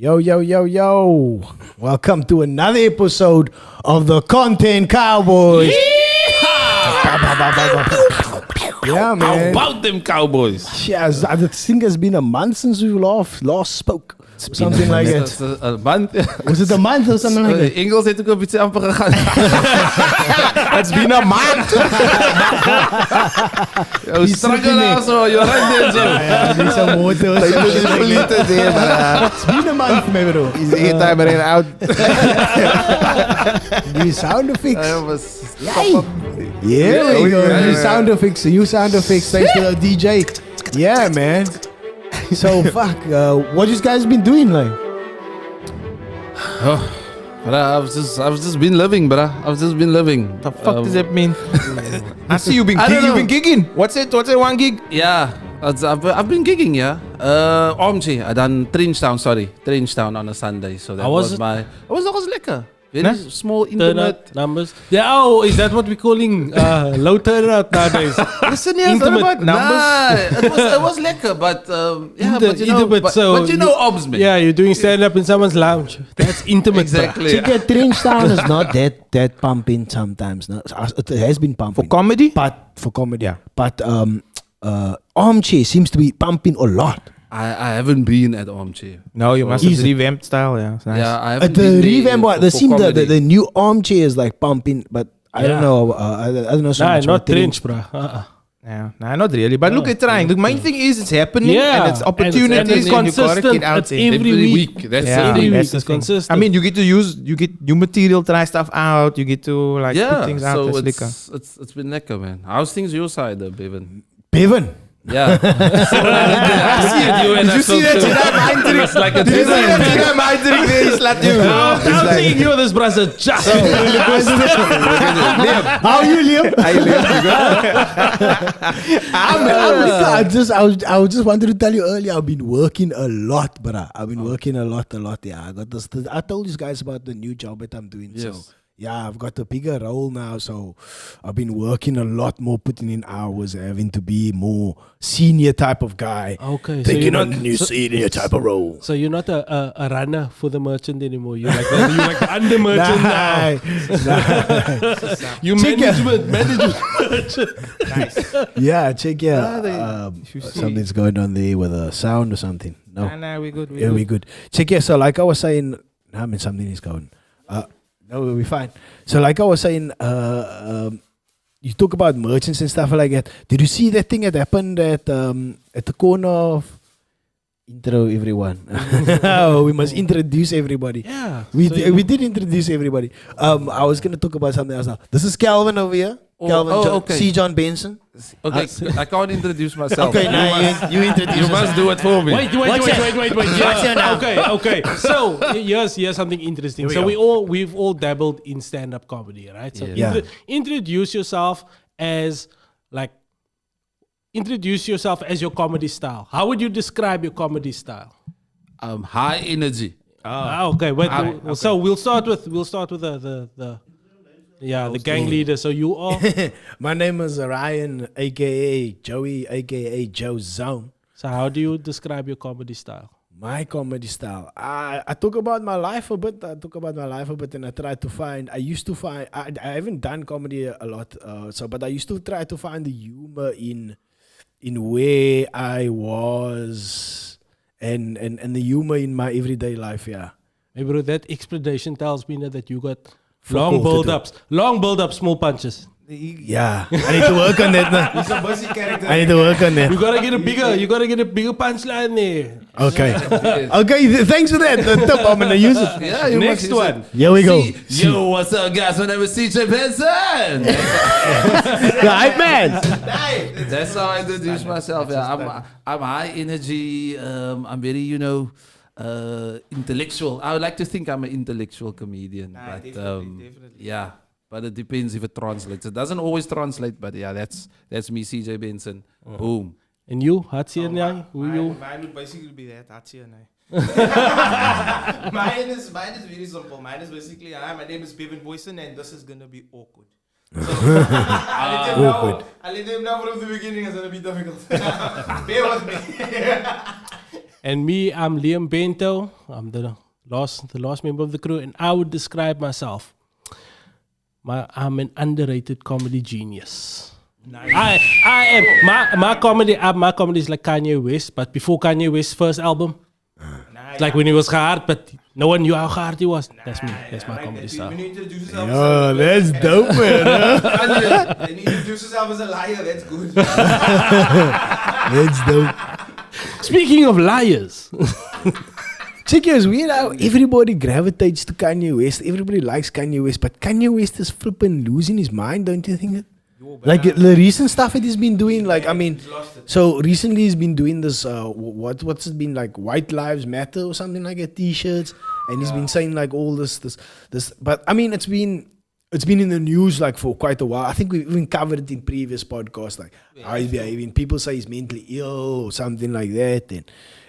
Yo, yo, yo, yo. Welcome to another episode of the Content Cowboys. Yeah, man. How about them Cowboys? Yes, I think it's been a month since we last spoke. Something like that. Een band. Was it a month or something like that? Engels heeft ook een beetje amper gegaan. It's been a month. Yo, strakker daar zo, je rijdt in zo. Ja, die zijn motor. It's been a month, man, bro. He's the time in out. Die sound effects. Yeah, Yeah, you sound effects. Thanks to the DJ. Yeah, man. So fuck, what you guys been doing, like? But I've just been living, bruh. I've just been living. The fuck does that mean? I see you been I don't gigging. You been know. gigging. What's it? What's it? One gig? Yeah, I've been gigging, yeah. Armchair, I done Trenchtown on a Sunday. So that How was was it? my. It was lekker. Very Nah? small, Turn intimate. out numbers. Yeah, oh, is that what we're calling low turnout nowadays? Listen here, it's not Intimate. about numbers. Nah, it was lekker, but yeah, but you know, Intimate, so but you know, obs, man. Yeah, you're doing stand up in someone's lounge. That's intimate. Exactly. Check that Trenchtown is not that pumping sometimes. No? It has been pumping. For comedy? But for comedy. Yeah. But Armchair seems to be pumping a lot. I haven't been at Armchair. No, you must have revamped style. Yeah, it's nice. Yeah, I haven't The been there revamp, for the comedy. the new Armchair is like pumping, but I don't Yeah. know. I don't know so Nah, much. not about trench, bro. Yeah, nah, not really. But look, at trying. The main thing is it's happening Yeah, and it's opportunities. and it's and you gotta consistent. get out It's there. every week. That's Yeah. the Every thing. week that's the is thing. consistent. I mean, you get new material, try stuff out. You get to like put Yeah, things out. so That's lekker. it's been lekker, man. How's things your side, Bevan? Bevan. Yeah. I see it, you and Did you see that? It's like a Did you see that? My drink there, he slapped you. I'm seeing you, this brother. Just How are you, Liam? I just wanted to tell you earlier. I've been working a lot, bruh. I've been working a lot. Yeah, I got this. I told you guys about the new job that I'm doing. So Yes. yeah, I've got a bigger role now. So I've been working a lot more, putting in hours, having to be more senior type of guy. Okay, so taking you're on not- a new senior type of role. So you're not a runner for the merchant anymore. You're like the under merchant now. You Check management. Yeah, check you see- something's going on there with a sound or something. No. Nah, we good. Yeah, we good. Check so like I was saying, I mean something is going. No, we'll be fine. So like I was saying, you talk about merchants and stuff like that. Did you see that thing that happened at the corner of intro everyone? We must introduce everybody. Yeah. We so we did introduce everybody. I was gonna talk about something else now. This is Calvin over here. Calvin okay. C. John Benson. Okay, I can't introduce myself. Okay, now you introduce You must do it for me. Wait. Yeah, okay. So here's something interesting. So we've all dabbled in stand-up comedy, right? So Yeah. introduce yourself as your comedy style. How would you describe your comedy style? High energy. Okay. So we'll start with the gang leader. So you are. My name is Ryan, aka Joey, aka Joe Zone. So how do you describe your comedy style? My comedy style. I talk about my life a bit. And I try to find. I haven't done comedy a lot. But I used to try to find the humor in where I was and the humor in my everyday life. Yeah. Hey bro, that explanation tells me that you got Long long build-ups, small punches. Yeah. I need to work on that now. He's a busy character. I need to work on that. You gotta get a bigger punchline there. Okay. Okay. Thanks for that. The tip. I'm gonna use it. Yeah, you Next must use one. it. Here we go. Yo, what's up, guys? My name is CJ Benson. Right, man. That's how I introduce myself. Yeah, I'm high energy. I'm very, intellectual. I would like to think I'm an intellectual comedian. But definitely. yeah, but it depends if it translates. It doesn't always translate, but yeah, that's me, CJ Benson. Boom. And you, Hatsi and I, Mine would basically be that. That's here, Mine is very simple. Mine is basically, hi, my name is Bevan Boyson and this is gonna be awkward. So, I let them know from the beginning it's gonna be difficult. Bear with me. And me, I'm Liam Bento. I'm the last member of the crew, and I would describe myself. I'm an underrated comedy genius. Nice. I am my comedy is like Kanye West, but before Kanye West's first album, like when he was hard, but no one knew how hard he was. That's me. That's my comedy style. When you introduce yourself, Oh, that's dope, man. when you introduce yourself as a liar, that's good. That's dope. Speaking of liars, Check it's weird how everybody gravitates to Kanye West. Everybody likes Kanye West, but Kanye West is flipping losing his mind, don't you think? Like the recent stuff that he's been doing, like I mean, so recently he's been doing this. What's it been like? White Lives Matter or something like that. T-shirts, and he's been saying like all this. But I mean, it's been in the news like for quite a while. I think we even covered it in previous podcasts, like how he's behaving. People say he's mentally ill or something like that. And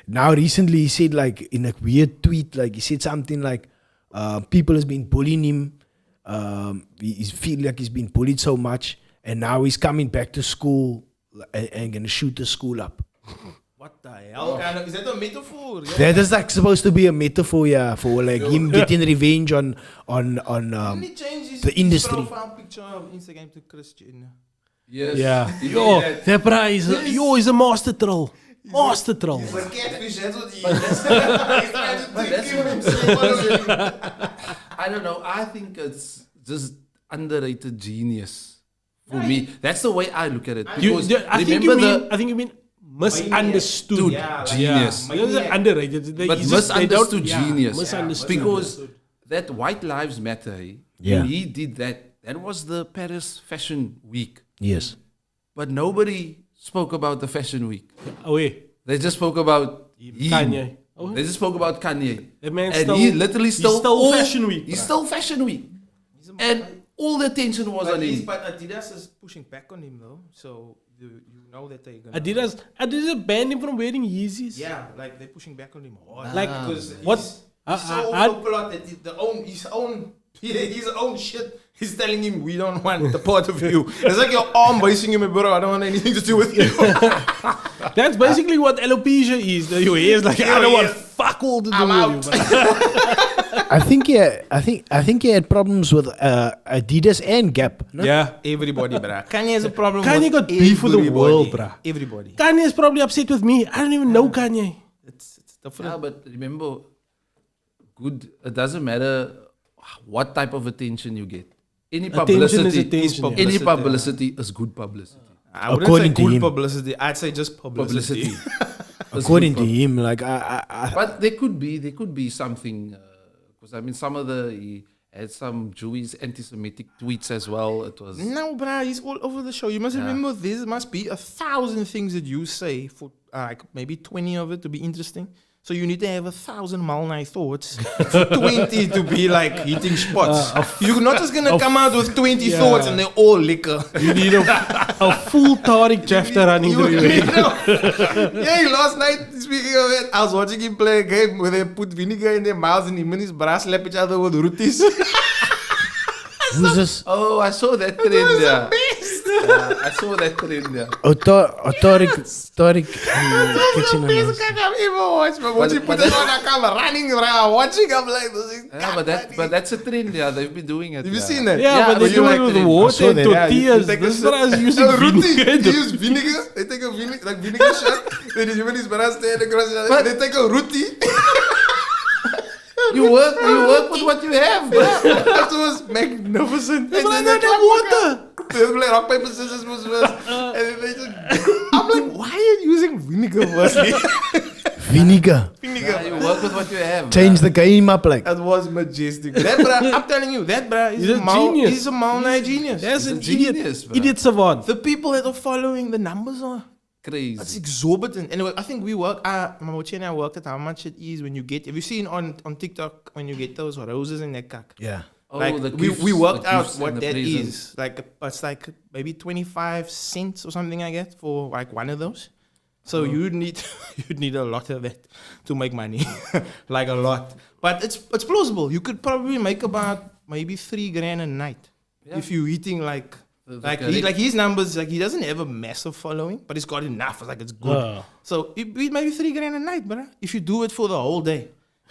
now recently he said like in a weird tweet, like he said something like people has been bullying him. He's feel like he's been bullied so much. And now he's coming back to school and gonna shoot the school up. What the hell? Is that a metaphor? That is like supposed to be a metaphor, yeah, for like him getting revenge on Didn't he change his the industry. profile picture of Instagram to Christian? Yes. yeah, He did yo, that. that bra is a master troll. Master troll. He's a catfish, that's what he is. He's trying to kill himself. I don't know. I think it's just underrated genius. For me, that's the way I look at it. Because I think you mean misunderstood. Yeah, like, genius. yeah. Those are underrated. But misunderstood genius. Misunderstood. Because that White Lives Matter, Yeah. when he did that, that was the Paris Fashion Week. Yes. But nobody spoke about the Fashion Week. Oh wait, They just spoke about him. Kanye. Oh, They just spoke about Kanye. that man And stole, he literally stole Fashion Week. He stole Fashion Week. And all the attention was on him. But Adidas is pushing back on him though, so you know that they're gonna. Adidas banned him from wearing Yeezys. Yeah, like they're pushing back on him hard. Like, because what? He's so overplot that his own shit. He's telling him we don't want the part of you. It's like your arm basing him, bro. I don't want anything to do with you. That's basically what alopecia is. That your hair is like, I don't want fuck all to do I'm with out. you. But I think he had problems with Adidas and Gap. No? yeah. Everybody, bruh. Kanye has a problem. Kanye with got beef with the everybody. world, bruh. Everybody. Kanye is probably upset with me. I don't even know Kanye. It's different. Yeah, but remember, it doesn't matter what type of attention you get. Any Attention is publicity, attention, any yeah. publicity is good publicity. I wouldn't According say to good him. publicity. I'd say just publicity. According to him, like I But there could be something, because I mean, he had some Jewish anti-Semitic tweets as well. It was No, bruh, he's all over the show. You must remember this must be 1,000 things that you say for like maybe 20 of it to be interesting. So you need to have 1,000 Malnai thoughts for 20 to be like hitting spots. You're not just gonna come out with 20 thoughts and they're all liquor. You need a full Tariq Jafta running through your head. Yeah, last night, speaking of it, I was watching him play a game where they put vinegar in their mouths and him and his bra slap each other with rotis. who's this? Oh, I saw that trend. Yeah. Yeah, I saw that trend. Yeah. Tariq kitchen. Best guy I've ever watched. But once you put it on a camera, running around, watching, I'm like, this is Yeah, but that's a trend. Yeah, they've been doing it. Have you yeah. seen that? Yeah, but but they you do like it with it. water saw and that, yeah. tortillas. Take This a brother is using roti. They vinegar. use vinegar. They take a vinegar shot. Then his human is stand across the other. They take a roti. You work with what you have, bro. That was magnificent. And then they They play water. They play rock, paper, scissors, was first. And then they just... I'm like, why are you using vinegar firstly? Vinegar. Yeah, you work with what you have. Change the game up like. That was majestic. That bruh, I'm telling you, that bruh is He's a genius. He's a Malnai genius. That's He's an a genius, bro. idiot savant. The people that are following the numbers are... That's Crazy. exorbitant. Anyway, I think we work. Mamochi and I worked at how much it is when you get. Have you seen on TikTok when you get those roses in that cock? Yeah. Oh, Like the we gifts, worked the out gifts what and the that presents. is. Like it's like maybe 25 cents or something I get for like one of those. So you'd need a lot of that to make money, like a lot. But it's plausible. You could probably make about maybe $3,000 a night if you're eating like Like his numbers, like he doesn't have a massive following, but he's got enough. It's like it's good. So it maybe $3,000 a night, bruh. If you do it for the whole day,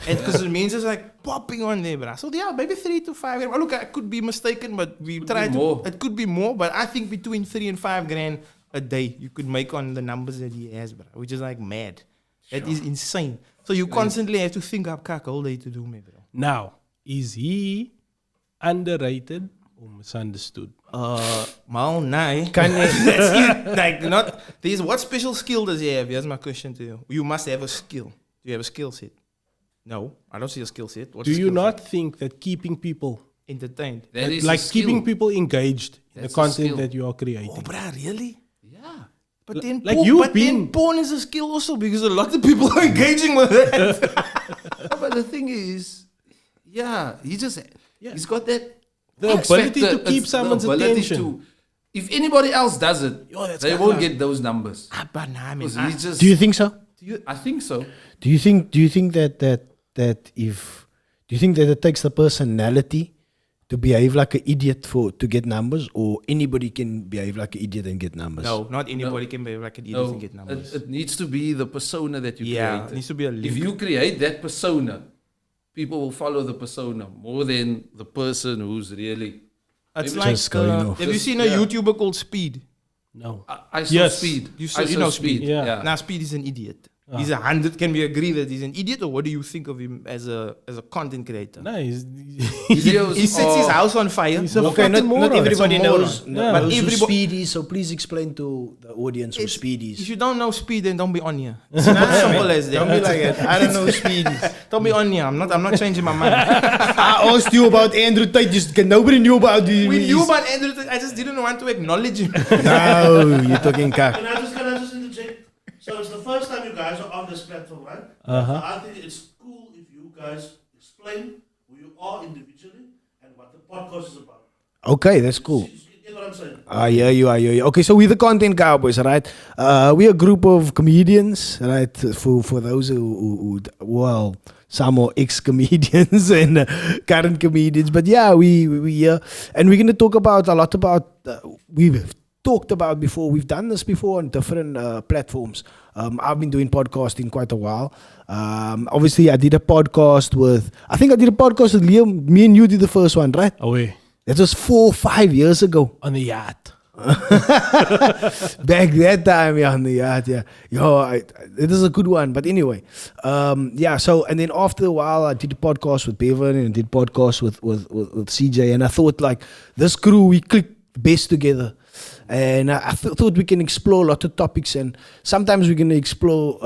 and because it means it's like popping on there, bruh. So yeah, maybe 3 to 5 grand. Well, look, I could be mistaken, but we try to. More. It could be more, but I think between 3 and 5 grand a day you could make on the numbers that he has, bruh, which is like mad. That is insane. So you constantly have to think up kak all day to do, me, bro. Now, is he underrated or misunderstood? Mal, nee. Kanye. That's it. Like, not. What special skill does he have? Here's my question to you. You must have a skill. Do you have a skill set? No, I don't see a skill set. What's Do a you skill not set? think that keeping people, Entertained. That is like a skill. keeping people engaged in the That's a content skill. that you are creating? Oh, bruh, really? Yeah. But then, like porn, you've but then been- porn is a skill also because a lot of people are engaging with it. But the thing is, yeah, he's got that. The X ability factor. to keep It's the someone's ability attention. to- if anybody else does it, that's they got won't luck. get those numbers. But nah, I mean, Because he just. Do you think so? I think so. Do you think that it takes the personality to behave like an idiot to get numbers, or anybody can behave like an idiot and get numbers? no, not anybody can be like an idiot No, and get numbers. it needs to be the persona that you Yeah, create. it needs to be a link. If you create that persona, people will follow the persona more than the person who's really. It's Maybe like, just going off. have you Just- seen a yeah. YouTuber called Speed? No. I saw Yes. Speed. You saw- I you saw know Speed. Speed. Yeah. Now, Speed is an idiot. He's 100. Can we agree that he's an idiot, or what do you think of him as a content creator? No, he's, Videos He sets his are- house on fire. He's a Okay, fucking not moron. everybody It's a moron. knows, Yeah. but But who everybo- Speed is, so please explain to the audience who It's- Speed If is. you don't know Speed, then don't be on here. It's not simple as that. Don't be like that. I don't know who Speed is. Don't be on here. I'm not changing my mind. I asked you about Andrew Tate. Just nobody knew about you. We knew about Andrew. I just didn't want to acknowledge him. No, you're talking cock. Can I just interject? So it's the first time you guys are on this platform, right? I think it's cool if you guys explain who you are individually and what the podcast is about. Okay, that's cool. You get what I'm saying? I hear you. Okay, so we're the Content Cowboys, right? We're a group of comedians, right? For those who well, some are ex-comedians and current comedians. But yeah, we here. And we're going to talk about a lot about, we've talked about before. We've done this before on different platforms. I've been doing podcasting quite a while. Obviously, I did a podcast with Liam. Me and you did the first one, right? away That was 4 or 5 years ago. on the yacht. Back that time, yeah, on the yacht, yeah. It is a good one. But anyway, yeah, so, and then after a while, I did a podcast with Bevan and I did podcast with CJ. And I thought, like, this crew, we clicked best together. And I thought we can explore a lot of topics. And sometimes we're going to explore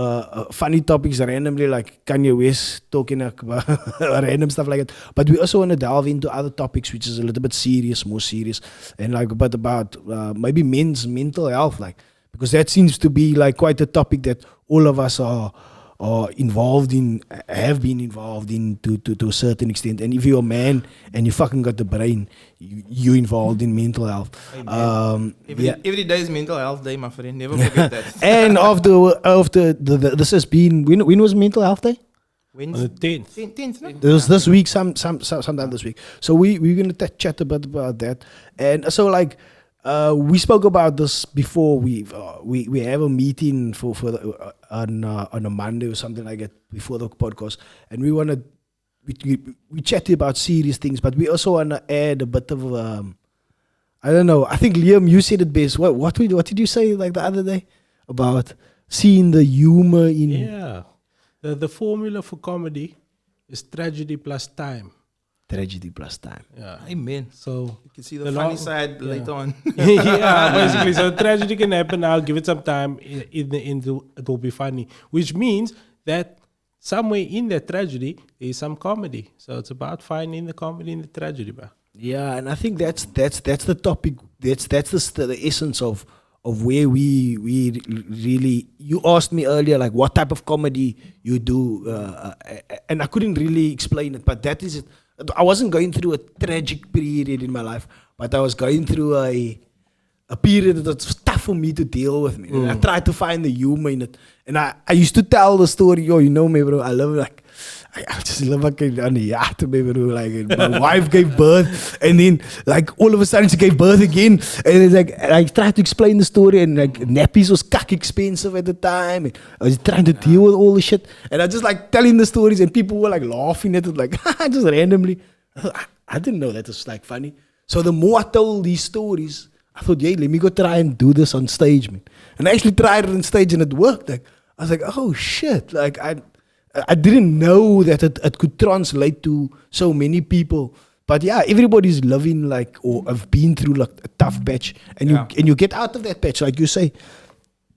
funny topics randomly, like Kanye West talking about random stuff like that. But we also want to delve into other topics, which is a little bit serious, more serious. And like about maybe men's mental health, like, because that seems to be like quite a topic that all of us are involved in, have been involved in to a certain extent. And if you're a man and you fucking got the brain, you're involved in mental health. Every day is mental health day, my friend. Never forget that. And after this has been, when was mental health day? On the Wednesday. 10th. 10th, no? It was this week, sometime this week. So we're going to chat a bit about that. And so like, we spoke about this before. We have a meeting on a Monday or something like that before the podcast, and we chatted about serious things, but we also want to add a bit of I don't know. I think Liam, you said it best. What did you say like the other day about seeing the humor in? Yeah. The formula for comedy is tragedy plus time. Tragedy plus time. Yeah. Amen. So You can see the The funny law- side yeah. later on. yeah, basically. So tragedy can happen now. Give it some time. In the end, it will be funny. Which means that somewhere in that tragedy, there is some comedy. So it's about finding the comedy in the tragedy, bro. Yeah, and I think that's the topic. That's the essence of where we really. You asked me earlier, like what type of comedy you do, and I couldn't really explain it. But that is it. I wasn't going through a tragic period in my life, but I was going through a period that was tough for me to deal with. Me, and I tried to find the humor in it. And I used to tell the story. Yo, you know me, bro. I love like. I just live like on the yacht, baby. Like my wife gave birth, and then like all of a sudden she gave birth again, and it's like I tried to explain the story, and like nappies was cuck expensive at the time, and I was trying to deal with all the shit, and I just like telling the stories, and people were like laughing at it, like just randomly. I didn't know that was like funny. So the more I told these stories, I thought, yeah, let me go try and do this on stage, man. And I actually tried it on stage, and it worked. Like I was like, oh shit, like I didn't know that it could translate to so many people. But yeah, everybody's living like, or have been through like a tough patch, and you get out of that patch, like you say,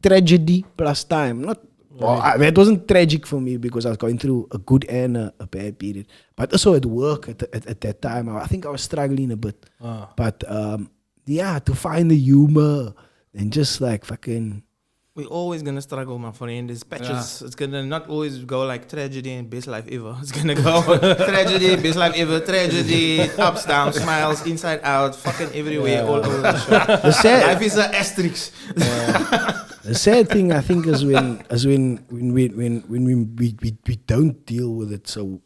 tragedy plus time. Not that wasn't tragic for me because I was going through a good and a bad period. But also at work at that time, I think I was struggling a bit. But yeah, to find the humor and just like fucking. We're always gonna struggle, my friend. There's patches. It's gonna not always go like tragedy and best life ever. It's gonna go tragedy, best life ever, tragedy, ups, downs, smiles, inside out, fucking everywhere, all over the show. Life is an asterisk. The sad thing I think is when we don't deal with it. So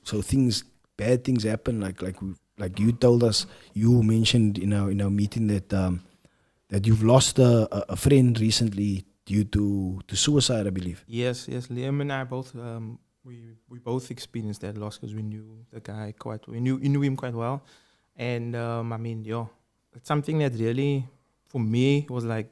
bad things happen. Like you told us, you mentioned in our meeting that you've lost a friend recently due to suicide, I believe. Yes. Liam and I both we both experienced that loss because we knew the guy we knew him quite well, and I mean, it's something that really for me was like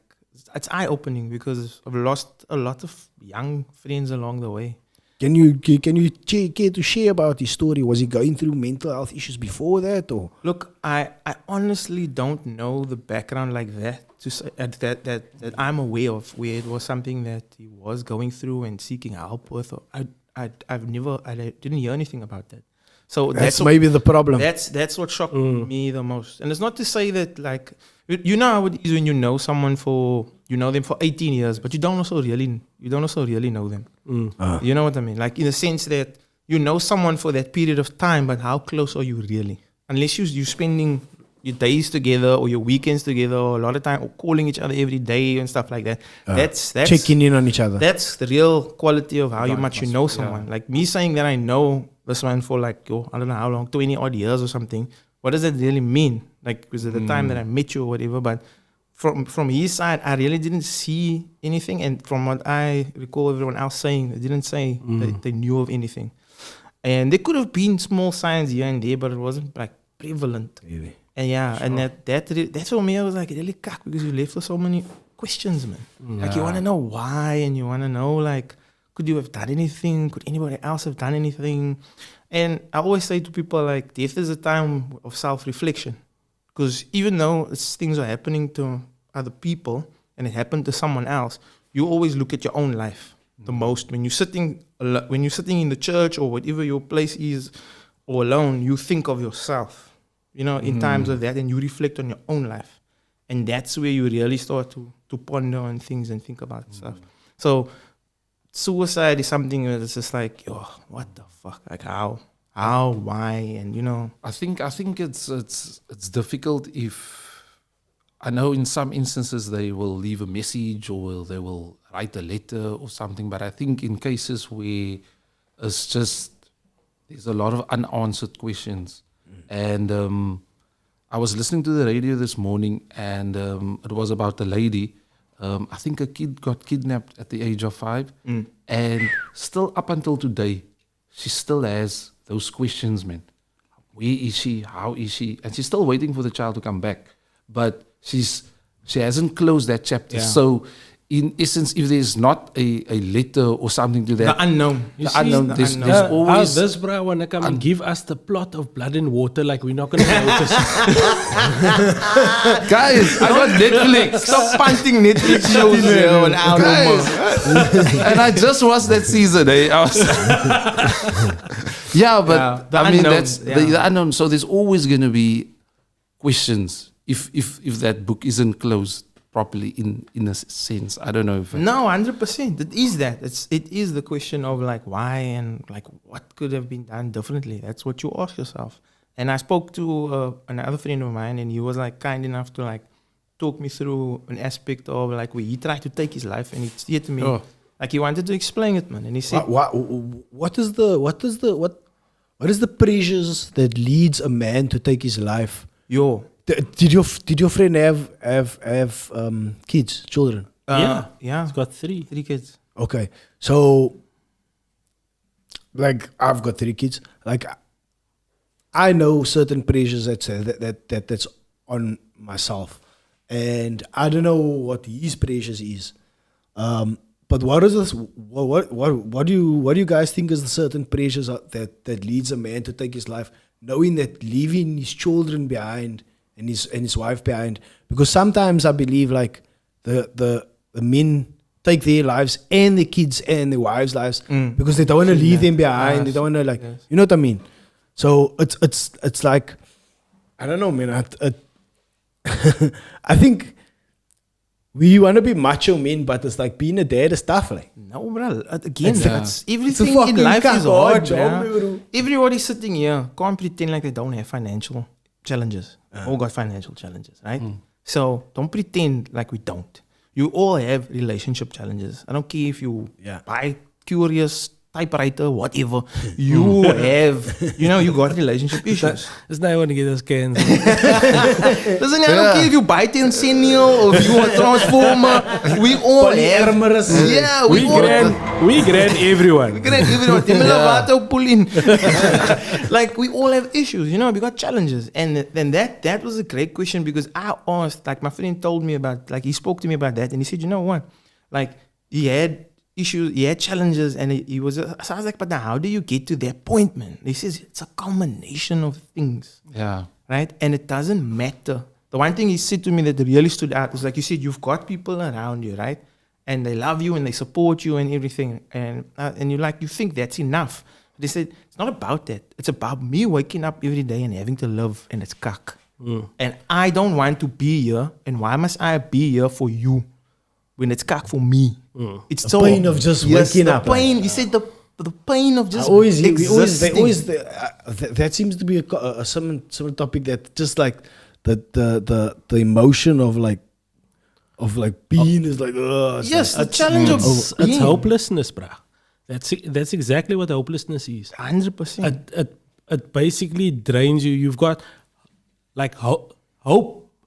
it's eye opening because I've lost a lot of young friends along the way. Can you care to share about his story? Was he going through mental health issues before that, or? Look, I honestly don't know the background like that to say that I'm aware of where it was something that he was going through and seeking help with. I didn't hear anything about that. So that's maybe the problem. That's what shocked me the most. And it's not to say that like you know how it is when you know someone you know them for 18 years, but you don't also really know them. You know what I mean? Like in the sense that you know someone for that period of time, but how close are you really? Unless you're spending your days together or your weekends together, or a lot of time or calling each other every day and stuff like that. That's checking in on each other. That's the real quality of how much you know someone. Like me saying that I know this man for like I don't know how long, 20 odd years or something. What does that really mean? Like because at the time that I met you or whatever, but from his side, I really didn't see anything. And from what I recall everyone else saying, they didn't say that they knew of anything. And there could have been small signs here and there, but it wasn't like prevalent. Really? And and that for me, I was like really cock because you left with so many questions, man. Like you want to know why, and you want to know like, could you have done anything? Could anybody else have done anything? And I always say to people like, death is a time of self-reflection. Because even though things are happening to other people and it happened to someone else, you always look at your own life the most. When you're sitting in the church or whatever your place is, or alone, you think of yourself, in times of that, and you reflect on your own life. And that's where you really start to ponder on things and think about stuff. So suicide is something that's just like, what the fuck? Like how, why, and I think it's difficult if I know in some instances they will leave a message or they will write a letter or something, but I think in cases where it's just there's a lot of unanswered questions. And I was listening to the radio this morning, and it was about a lady. I think a kid got kidnapped at the age of 5, and still up until today, she still has those questions, man. Where is she? How is she? And she's still waiting for the child to come back, but she hasn't closed that chapter. Yeah. So, in essence, if there's not a letter or something to that, the unknown, there's always this bro wanna come and give us the plot of Blood and Water, like we're not gonna notice. Guys, I got Netflix. Stop punting Netflix shows here on our and I just watched that season. I was but I mean that's the unknown. So there's always gonna be questions if that book isn't closed properly in a sense. I don't know if no, 100%. It is that. It is the question of like why and like what could have been done differently. That's what you ask yourself. And I spoke to another friend of mine, and he was like kind enough to like talk me through an aspect of like where he tried to take his life, and he said to me like he wanted to explain it, man. And he said, what what is the pressures that leads a man to take his life? Yo. Did your friend have kids, children? Yeah. He's got 3. 3 kids. Okay, so like I've got 3 kids. Like I know certain pressures that's on myself, and I don't know what his pressures is. But what is this? What do you guys think is the certain pressures that leads a man to take his life, knowing that leaving his children behind and his wife behind? Because sometimes I believe like the men take their lives and their kids and their wives' lives because they don't want to leave them behind. They don't want to you know what I mean? So it's like, I don't know, man. I think we want to be macho men, but it's like being a dad is tough, like. No, bro. Again, It's everything fucking in life is hard, job, bro. bro. Everybody sitting here can't pretend like they don't have financial challenges. All got financial challenges, right? So don't pretend like we don't. You all have relationship challenges. I don't care if you buy curious typewriter, whatever. You have, you got relationship issues. It's not want to get us cans. Listen, I don't care if you buy Tencennial or if you want Transformer. We all have. Yeah, we grant everyone. We grant everyone. Timelawato pull in. Like we all have issues, we got challenges. And then that was a great question because I asked, like my friend told me about, like he spoke to me about that and he said, you know what? Like he had issues, he had challenges, and he was. So I was like, but now how do you get to that point, man? He says it's a combination of things. Yeah. Right? And it doesn't matter. The one thing he said to me that really stood out was like you said, you've got people around you, right? And they love you and they support you and everything. And you think that's enough. They said, it's not about that. It's about me waking up every day and having to live, and it's cuck. And I don't want to be here. And why must I be here for you when it's cuck for me? It's the pain of just waking up. The pain. He said the pain of just that seems to be a some topic that just like the emotion of being is like yes, the challenge of it's hopelessness, bruh. That's exactly what hopelessness is. 100%. It basically drains you. You've got like hope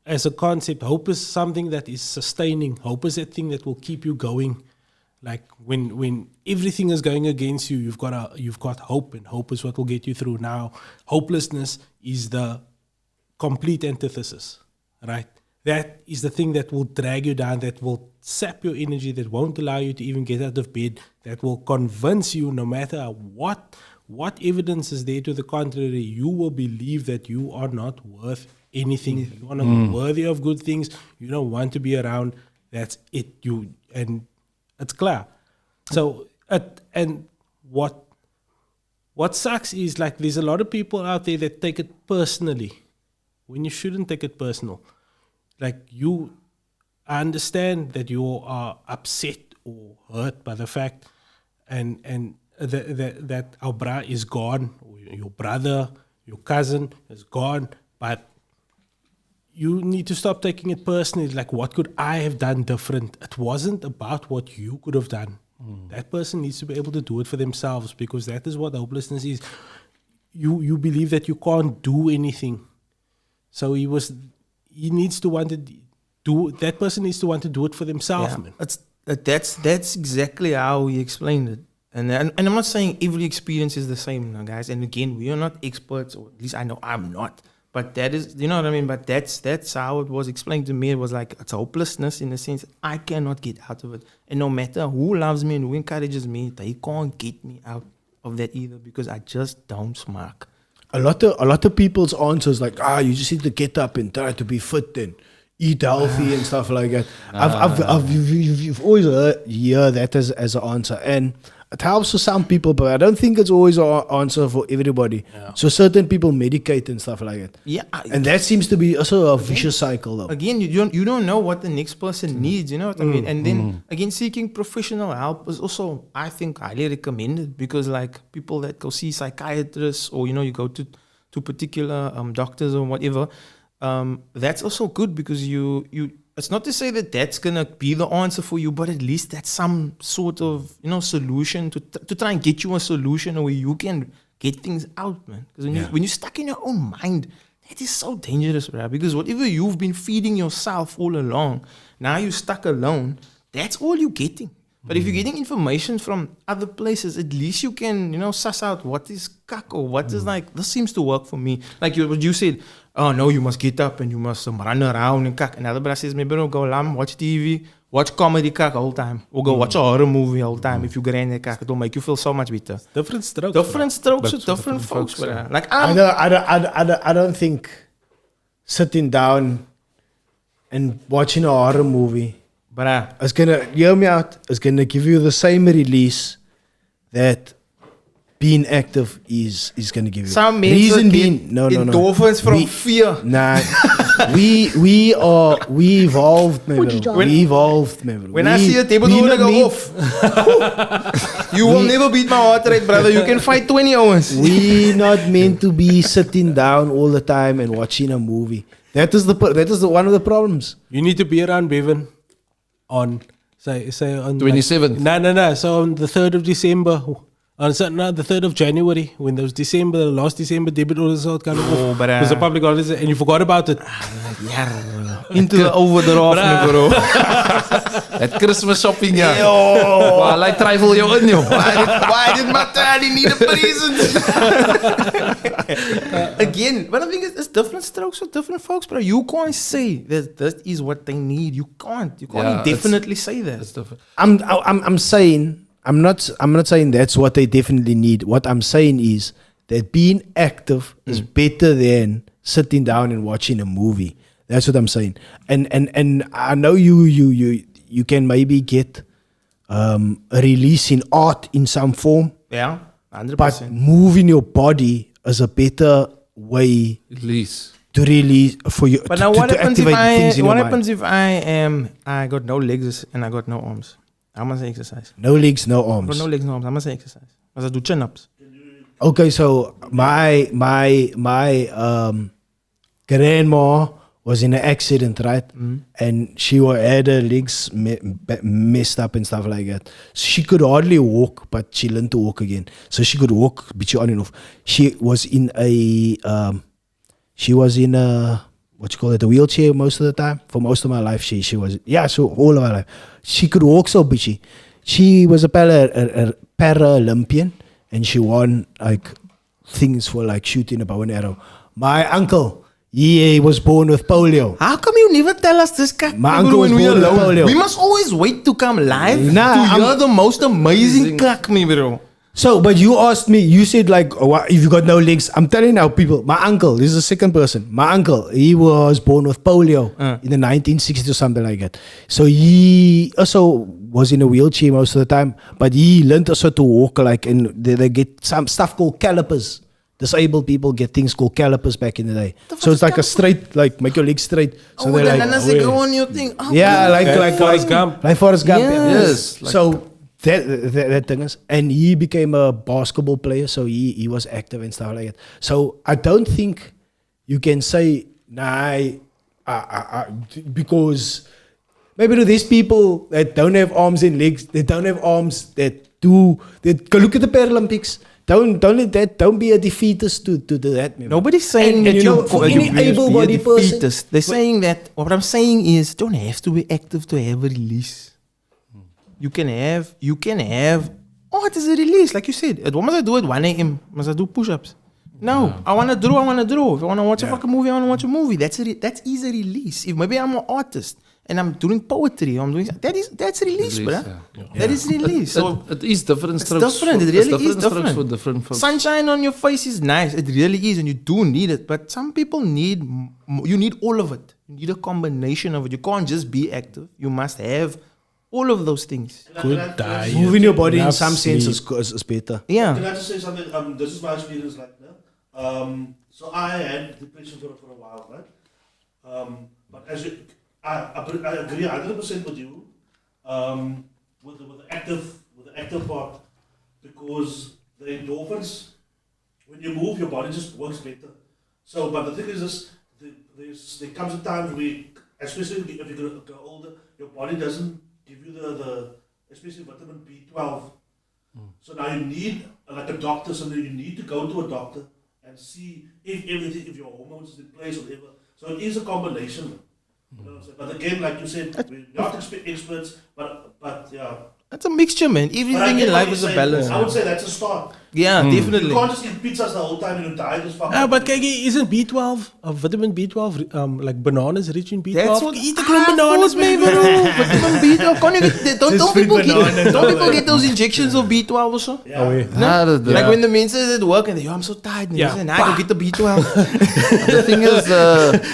as a concept. Hope is something that is sustaining. Hope is that thing that will keep you going. Like when everything is going against you, you've got hope, and hope is what will get you through. Now, hopelessness is the complete antithesis, right? That is the thing that will drag you down, that will sap your energy, that won't allow you to even get out of bed, that will convince you, no matter what evidence is there to the contrary, you will believe that you are not worth anything. You are not worthy of good things. You don't want to be around. That's it. And it's clear. So, and what sucks is like there's a lot of people out there that take it personally when you shouldn't take it personal. Like I understand that you are upset or hurt by the fact and that our bra is gone, or your brother, your cousin is gone, but you need to stop taking it personally. Like, what could I have done different? It wasn't about what you could have done. That person needs to be able to do it for themselves, because that is what hopelessness is. You believe that you can't do anything. So that person needs to want to do it for themselves, man. That's exactly how he explained it. And I'm not saying every experience is the same, guys. And again, we are not experts, or at least I know I'm not. But that is, you know what I mean? But that's how it was explained to me. It was like, it's hopelessness in the sense I cannot get out of it. And no matter who loves me and who encourages me, they can't get me out of that either, because I just don't smack. A lot of people's answers like, you just need to get up and try to be fit and eat healthy and stuff like that. You've always heard that as an answer, and it helps for some people, but I don't think it's always an answer for everybody. Yeah. So certain people medicate and stuff like that. Yeah, and that seems to be also a vicious cycle, though. Again, you don't know what the next person needs. You know what I mean? And then again, seeking professional help is also, I think, highly recommended, because like people that go see psychiatrists, or you go to particular doctors or whatever. That's also good, because you it's not to say that that's gonna be the answer for you, but at least that's some sort of solution to try and get you a solution where you can get things out, man. Because when you're stuck in your own mind, that is so dangerous, bro. Because whatever you've been feeding yourself all along, now you're stuck alone. That's all you're getting. But if you're getting information from other places, at least you can, suss out what is cuck or what is like, this seems to work for me. Like what you said, oh no, you must get up and you must run around and cuck. Another brother says, maybe don't go watch TV, watch comedy cuck all the time. Or go watch a horror movie all the time. If you get in there cuck, it'll make you feel so much better. Different strokes. Different strokes with different folks, bro. Like I don't think sitting down and watching a horror movie, but it's gonna hear me out. It's gonna give you the same release that being active is gonna give you. Some reason get being, no. endorphins from fear. Nah, we evolved, man. We evolved, man. When I see a table, I go off. You will never beat my heart rate, brother. You can fight 20 hours. We not meant to be sitting down all the time and watching a movie. That is one of the problems. You need to be around Bevan on say on 27th. No. So on the 3rd of December. The 3rd of January, when there was last December, debit orders out kind of off. But, it was a public holiday and you forgot about it. Into the overdraft, bro. That Christmas shopping, yeah. Well, I travel you in, yo. Why did my daddy need a present? Again, but I think it's different strokes for different folks, bro. You can't say that is what they need. You can't. You can't definitely say that. It's different. I'm saying. I'm not saying that's what they definitely need. What I'm saying is that being active is better than sitting down and watching a movie. That's what I'm saying. And I know you can maybe get a release in art in some form. Yeah, 100%. But moving your body is a better way Release. to release for you. But to, now what to happens if activate things in what your happens mind. if I got no legs and I got no arms? I must say exercise. No legs, no I got arms. no legs, no arms. I must say exercise. I must do chin-ups. Okay, so my grandma was in an accident, right? And she had her legs messed up and stuff like that. She could hardly walk, but she learned to walk again. So she could walk, but she on and off. She was in a what you call it, a wheelchair most of the time. For most of my life, she was, so all of my life. She could walk so bitchy. She was a Paralympian and she won like things for like shooting a bow and arrow. My uncle, he was born with polio. How come you never tell us this? My uncle was born with polio. We must always wait to come live Nah, to hear the most amazing kak, me bro. So, but you asked me, you said like, if you got no legs, I'm telling now people, my uncle, this is the second person. My uncle, he was born with polio in the 1960s or something like that. So he also was in a wheelchair most of the time, but he learned also to walk like, and they get some stuff called calipers. Disabled people get things called calipers back in the day. So it's like a straight, like make your legs straight. So Oh, they're then like, they go on your thing. Oh, yeah, like Forrest Gump. Like Forrest Gump. Yes. Yes. So that thing is, and he became a basketball player, so he was active and stuff like that. So I don't think you can say because maybe to these people that don't have arms and legs, they don't have arms that go look at the Paralympics. Don't be a defeatist to do that. Maybe. Nobody's saying that for any able-bodied person. They're saying that what I'm saying is don't have to be active to have a release. You can have it is a release, like you said. What must I do at 1 a.m? Must I do push-ups? No. I wanna draw. If I wanna watch a fucking movie, I wanna watch a movie. That is a release. If maybe I'm an artist and I'm doing poetry, that's release, bruh. That is release. So It is different it's strokes. different. It really is strokes different. for different folks. Sunshine on your face is nice. It really is, and you do need it. But some people need you need all of it. You need a combination of it. You can't just be active. You must have all of those things. Good diet. Moving your body in enough some sense sleep. is better. Can Yeah. I just say something? This is my experience like that. So I had depression for a while, right? But as you, I agree 100% with you with the active part, because the endorphins, when you move, your body just works better. So, but the thing is this, there comes a time where, especially if you go older, your body doesn't give you the especially vitamin B12. So now you need like a doctor, so you need to go to a doctor and see if everything, if your hormones is in place or whatever. So it is a combination. You know what I'm saying? But again, like you said, we're not experts, but yeah. That's a mixture, man. Everything in life is a balance. I would say that's a start. Yeah, definitely. You can't just eat pizzas the whole time and you die just fucking. But kijk, isn't B12, vitamin B12, like bananas rich in B12? That's what Eat a clump bananas, man, bro. Vitamin B12. Don't people get those injections of B12 or so? Yeah. Oh, yeah. No? Like when the men says at work and they, I'm so tired. And Yeah. they say, nah, go get the B12. The thing is,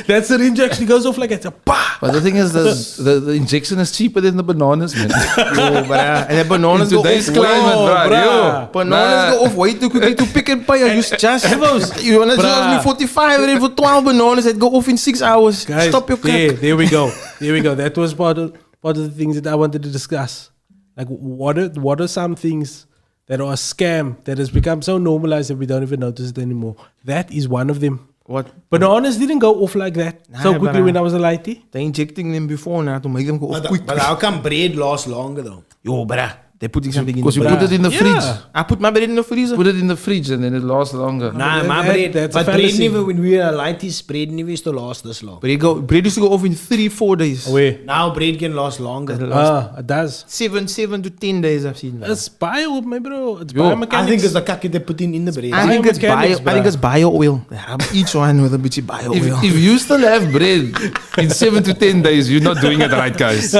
That's the injection goes off like it's a pa. but the thing is, the injection is cheaper than the bananas, man. Yo, bruh. And the bananas In go today's off. climate, Whoa, bruh. bruh. Yo, Bananas go off way too quickly to pick and pay. You just you wanna charge me 45 and then for 12 bananas that go off in 6 hours. Guys, Stop your cut. there we go. There we go. That was part of the things that I wanted to discuss. Like, what are some things that are a scam that has become so normalized that we don't even notice it anymore? That is one of them. What? Bananas didn't go off like that so Nah, quickly bruh. when I was a lighty. They're injecting them before now to make them go off quick. But how come bread lasts longer though? Yo, bruh. They're putting something in because you the put it in the Yeah. fridge. I put my bread in the freezer. Put it in the fridge and then it lasts longer. Nah, That- my that- bread. that's a But bread fallacy. never, when we were lighties, bread never used to last this long. Bread used to go off in 3-4 days. Where? Now bread can last longer. It does. 7 to 10 days I've seen that. It's bio, my bro. It's Yo, biomechanics. I think it's the kakkie they put in the bread. I think it's bio. biomechanics, I think bruh. it's bio oil. Each one with a bit of bio oil. If you still have bread in 7 to 10 days, you're not doing it right, guys.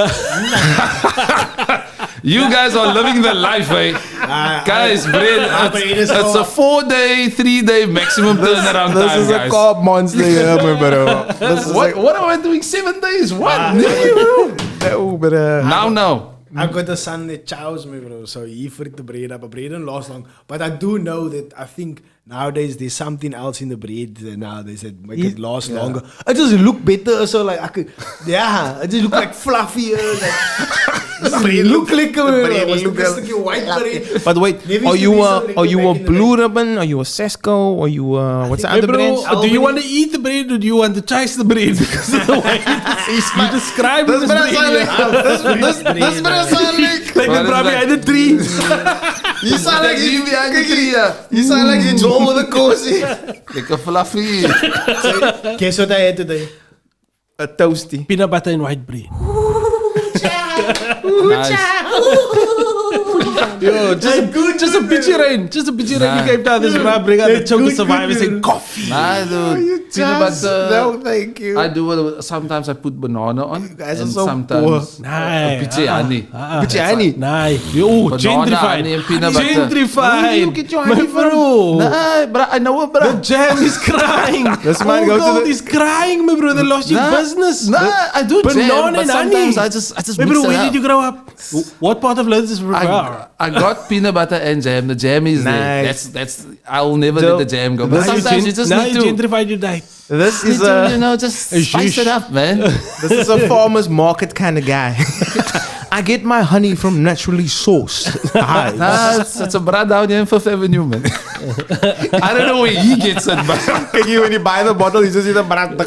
You guys are living the life, eh? Guys, bread, it's a 4-day, 3-day maximum turnaround This time, is a guys. carb monster here, my bro. This is What am I doing 7 days? What? Now. I've got a son that chows me, bro. So he freaked the bread up. But bread don't last long. But I do know that I think nowadays there's something else in the bread that nowadays that make it last longer. It just look better. So like I could, yeah, it just look like fluffier. Like, bread look like a white bread. But wait, Maybe are it's you to be a so are you a back in the Blue Ribbon? Are you a Sesco? Are you what's the think- other Hey, bro, brand? do you want to eat the bread or do you want to chase the bread? Because of the way you describe it as bread. This brother sound like Like a bra behind the tree. you sound like you behind the tree. You sound like you Joel with a cozy. Like a fluffy. Guess what I had today? A toasty. Peanut butter and white bread. Nice. Yo, just a bitchy rain. Just a bitchy rain. You came down this bra, bring out the choker survivors and coffee. Nah, dude. Peanut butter. No, thank you. I do sometimes I put banana on. guys are and so sometimes Nah. piche honey. Piche honey. Nah. Yo, Banana, honey, and peanut butter. gentrified. You get your My honey from? bro. Nah, bro, I know it, bro. The jam is crying. This man go to Gold the- is crying, my bro. They lost your business. Nah, I do Banana jam, but and sometimes honey. I just My mix bro, it where up. did you grow up? What part of London is prefer? I got peanut butter and jam. The jam is there. Nice. That's. I'll never let the jam go. But Now sometimes you just now need you to. gentrified your diet. This Need is to, you a know, just spice it up, man. this is a farmer's market kind of guy. I get my honey from naturally sourced. Nah, it's a bra down here in Fifth Avenue, man. I don't know where he gets it, but Kijk hier, when you buy the bottle, you just see the brand.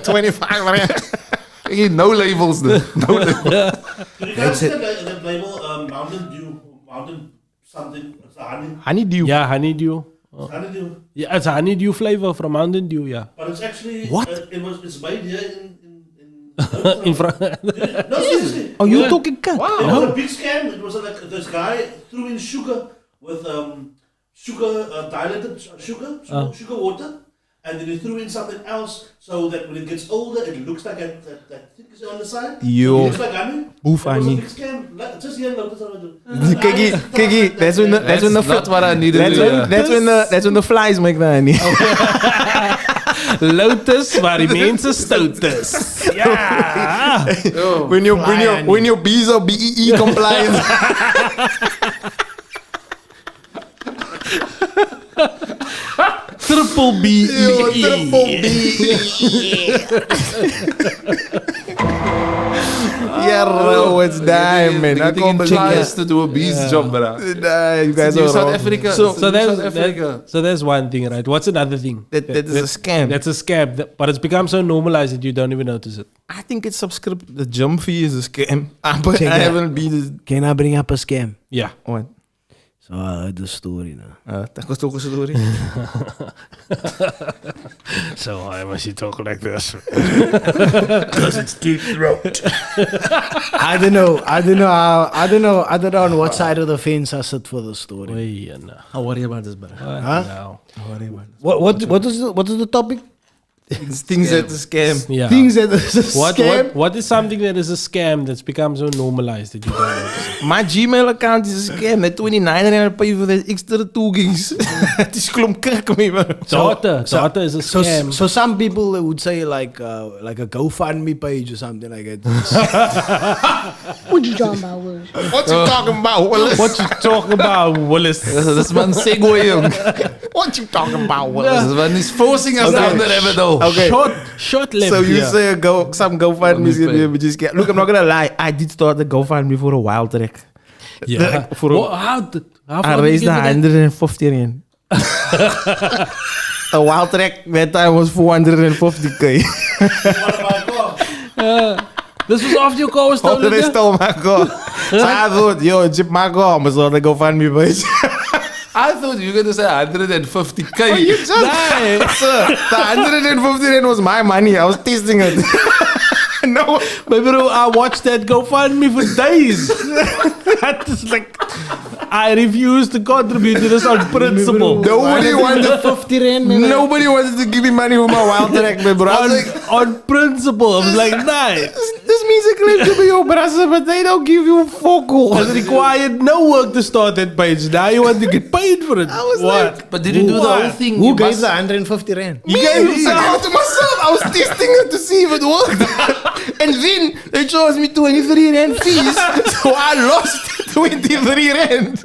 25. no labels, though. No labels. Can you guys see the label Mountain Dew, Mountain something? It's a honey. Honeydew. Yeah, honeydew. Honeydew. Yeah, it's a honeydew flavor from Mountain Dew, yeah. But it's actually What? It's made here in In front. No, seriously. Oh, you talking cat? It was a big scam. It was like this guy threw in sugar with diluted sugar water, and then he threw in something else so that when it gets older, it looks like that thing is on the side. Yo. It looks like honey. Boef It was a honey. big scam. Just here, notice how I do. Kijk hier, that's when the That's not what I needed to do. that's when the flies make the honey. Lotus, waar die mensen stout is. Ja. when your bees are BEE compliant. Triple B. Yeah, it's dime, man. I can't believe tries to do a beast job, bro. Nah, you guys New are South wrong. Africa. So South that's Africa. so that's one thing, right? What's another thing? That is a scam. That's a scam, but it's become so normalized that you don't even notice it. I think it's subscript. The jump fee is a scam. But Check I that. haven't been. Can I bring up a scam? Yeah. What? So I heard the story now. Dat was toch een story. So why must you talk like this? Because it's deep throat. I don't know on what side of the fence I sit for the story. Wait, no. I'll worry about this, brother. Huh? No. I'll worry about this. What is the topic? Things that is scam. Yeah. Things that is a scam. What is something that is a scam that's become so normalized that you don't notice it? My Gmail account is a scam. That 29 and I pay for that extra 2 gigs. Het is klomp kak mee, man. Data is a scam. So some people would say like a GoFundMe page or something like that. What you talking about, Will? What you talking about, Willis? What you talking about, Willis? This man segue, jong. What you talking about, Willis? This man is forcing us down the rabbit hole. Okay. Short left. So you here. say some GoFundMe is gonna be just scam. Look, I'm not gonna lie. I did start the GoFundMe for a while track. Yeah. For a- Well, how I far did raised you get to that? 150 rand. A wild track that time was 450k. This was after your car was All the stolen. rest stole my car. So I thought, yo, chip my car. I'm gonna the GoFundMe page. I thought you were going to say 150k. You just, sir, the 150 rand was my money. I was testing it. No, But bro, I watched that GoFundMe for days. That is like, I refuse to contribute to this on principle. nobody wanted 50 rand, man. Nobody wanted to give me money for my wild track, man, bro. I was like, On principle, I was like, nah. this music claims to be your brother, but they don't give you focal. It required no work to start that page. Now you want to get paid for it. I was What? like, But did you do the whole thing? Who You gave must- the 150 rand? Me, I gave it to myself. I was testing it to see if it worked. And then they charged me 23 rand fees. So I lost 23 rand.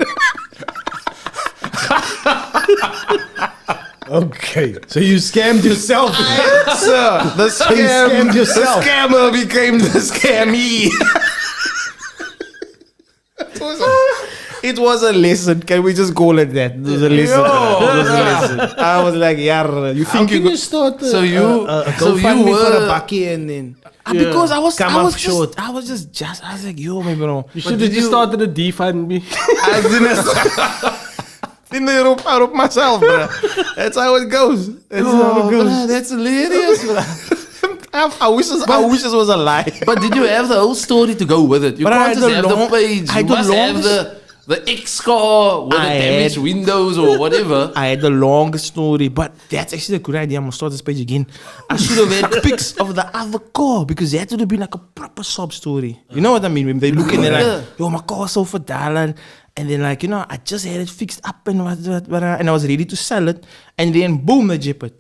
Okay, so you scammed yourself. Sir, the scammed yourself. The scammer became the scammy. It was a lesson. Can we just call it that? It was a lesson. It was a lesson. I was like, yeah, you How think can you you start So you- a so you GoFundMe for a were- bucky and then because I was, Come I up was short. just, I was like, yo, man, bro. You should have just started a defund I didn't out of myself, bro. That's how it goes. That's how it goes. bruh, that's hilarious, bruh. I wish this was a lie. But did you have the whole story to go with it? You But I can't had just the have long- the page. I You had the must have longest- the X car with the I damaged had- windows or whatever. I had the longest story, but that's actually a good idea. I'm gonna start this page again. I should have had pics of the other car because that would have been like a proper sob story. You know what I mean? When they look in there Yeah. like, yo, my car's so $4. And then like, you know, I just had it fixed up and and I was ready to sell it. And then boom, they jip it.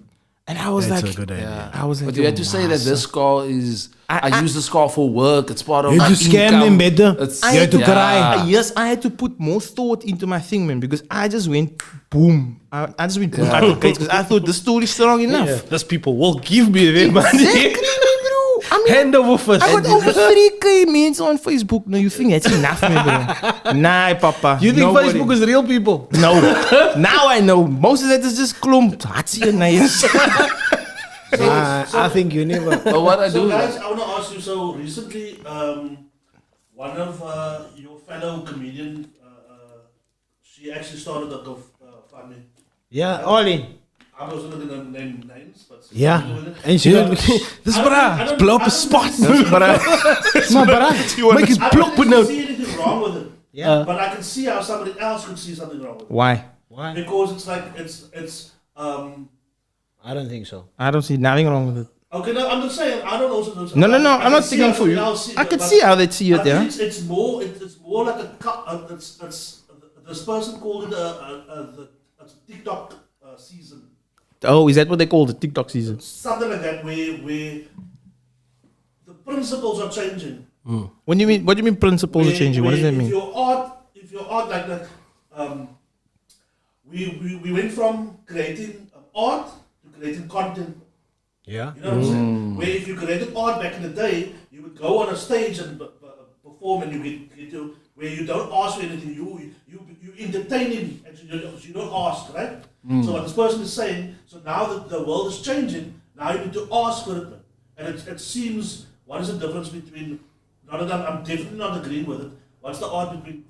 And I was That's like, a good idea. I was like, But you had to say that this car is. I I- use this car for work. It's part of You my had to scam income. them better. It's- You had to cry. Yes, I had to put more thought into my thing, man, because I just went boom. I just went boom out the gates because I thought the story's strong enough. Yeah, those people will give me their money. Exactly, man, bro. I mean, Hand over fist. I got over 3k mensen on Facebook. No, you think that's enough, man, bro? Nah, papa. You think Nobody- Facebook is real people? No. Now I know. Most of that is just klomp. Hatsie en nice. I think you never. But what I So do. guys, I want to ask you. So recently, one of your fellow comedian, she actually started a GoFundMe. Yeah, all in. I wasn't going to name names, but Yeah, with it. and she This I bra, don't- blow up I a don't- spot. maar bro, Make his I block don't note. see anything wrong with it. Yeah. But I can see how somebody else could see something wrong with it. Why? Why? Because it's like it's I don't think so. I don't see nothing wrong with it. okay. No, I'm just saying I don't also. No, no, no. I I'm can not see speaking how for you. somebody else I can but see how they see I it, think yeah. it's more like it's this person called it a TikTok season. Oh, is that what they call the TikTok season? Something like that where the principles are changing. What do you mean? What do you mean principles are Where- changing? What does where that mean? If your art like that, we went from creating art to creating content. Yeah. You know what I'm saying? Where if you created art back in the day, you would go on a stage and perform and you get to where you don't ask for anything, you entertain him and you don't ask, right? So what this person is saying, so now that the world is changing, now you need to ask for it. And it seems, what is the difference between, not that I'm definitely not agreeing with it, what's the art between,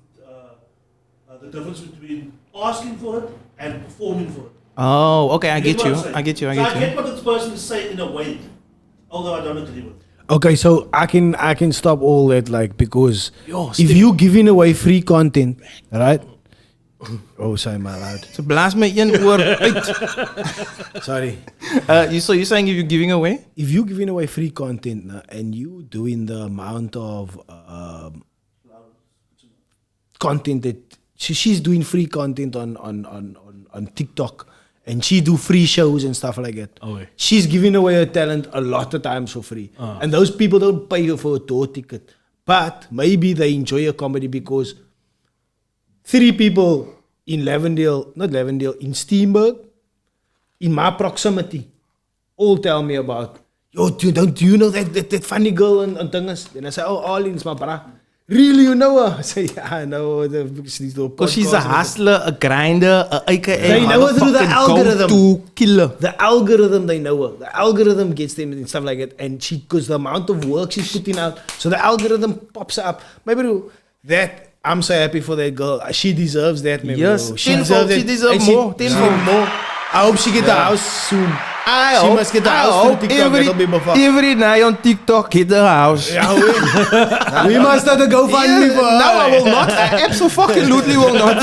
the difference between asking for it and performing for it? Oh, okay, I get what you. I'm saying? I get you. So I get what this person is saying in a way, although I don't agree with it. Okay, so I can stop all that, like, because Yo, if you giving away free content, right? Oh, sorry, my loud. So blaas my een oor uit. Sorry. So you're saying if you're giving away? If you giving away free content and you doing the amount of content that she's doing free content on TikTok, and she do free shows and stuff like that. Okay. She's giving away her talent a lot of times for free. And those people don't pay her for a tour ticket. But maybe they enjoy a comedy because 3 people in in Steenberg, in my proximity, all tell me about, yo, do you know that funny girl on Tungus? Then I say, oh, Arlene's my bra. Really, you know her? I say, yeah, I know. Because she's a hustler, a grinder, a AKA. They know her through the algorithm. To killer. The algorithm, they know her. The algorithm gets them and stuff like that. And because the amount of work she's putting out, so the algorithm pops up. Maybe that, I'm so happy for that girl. She deserves that. Maybe, Yes, bro. she deserves more. Tenfold more. I hope she get the house soon. She must get the house through TikTok. That'll be before. every night on TikTok, hit the house. Yeah, we must start a GoFundMe for her. No, I will not. I absolutely will not.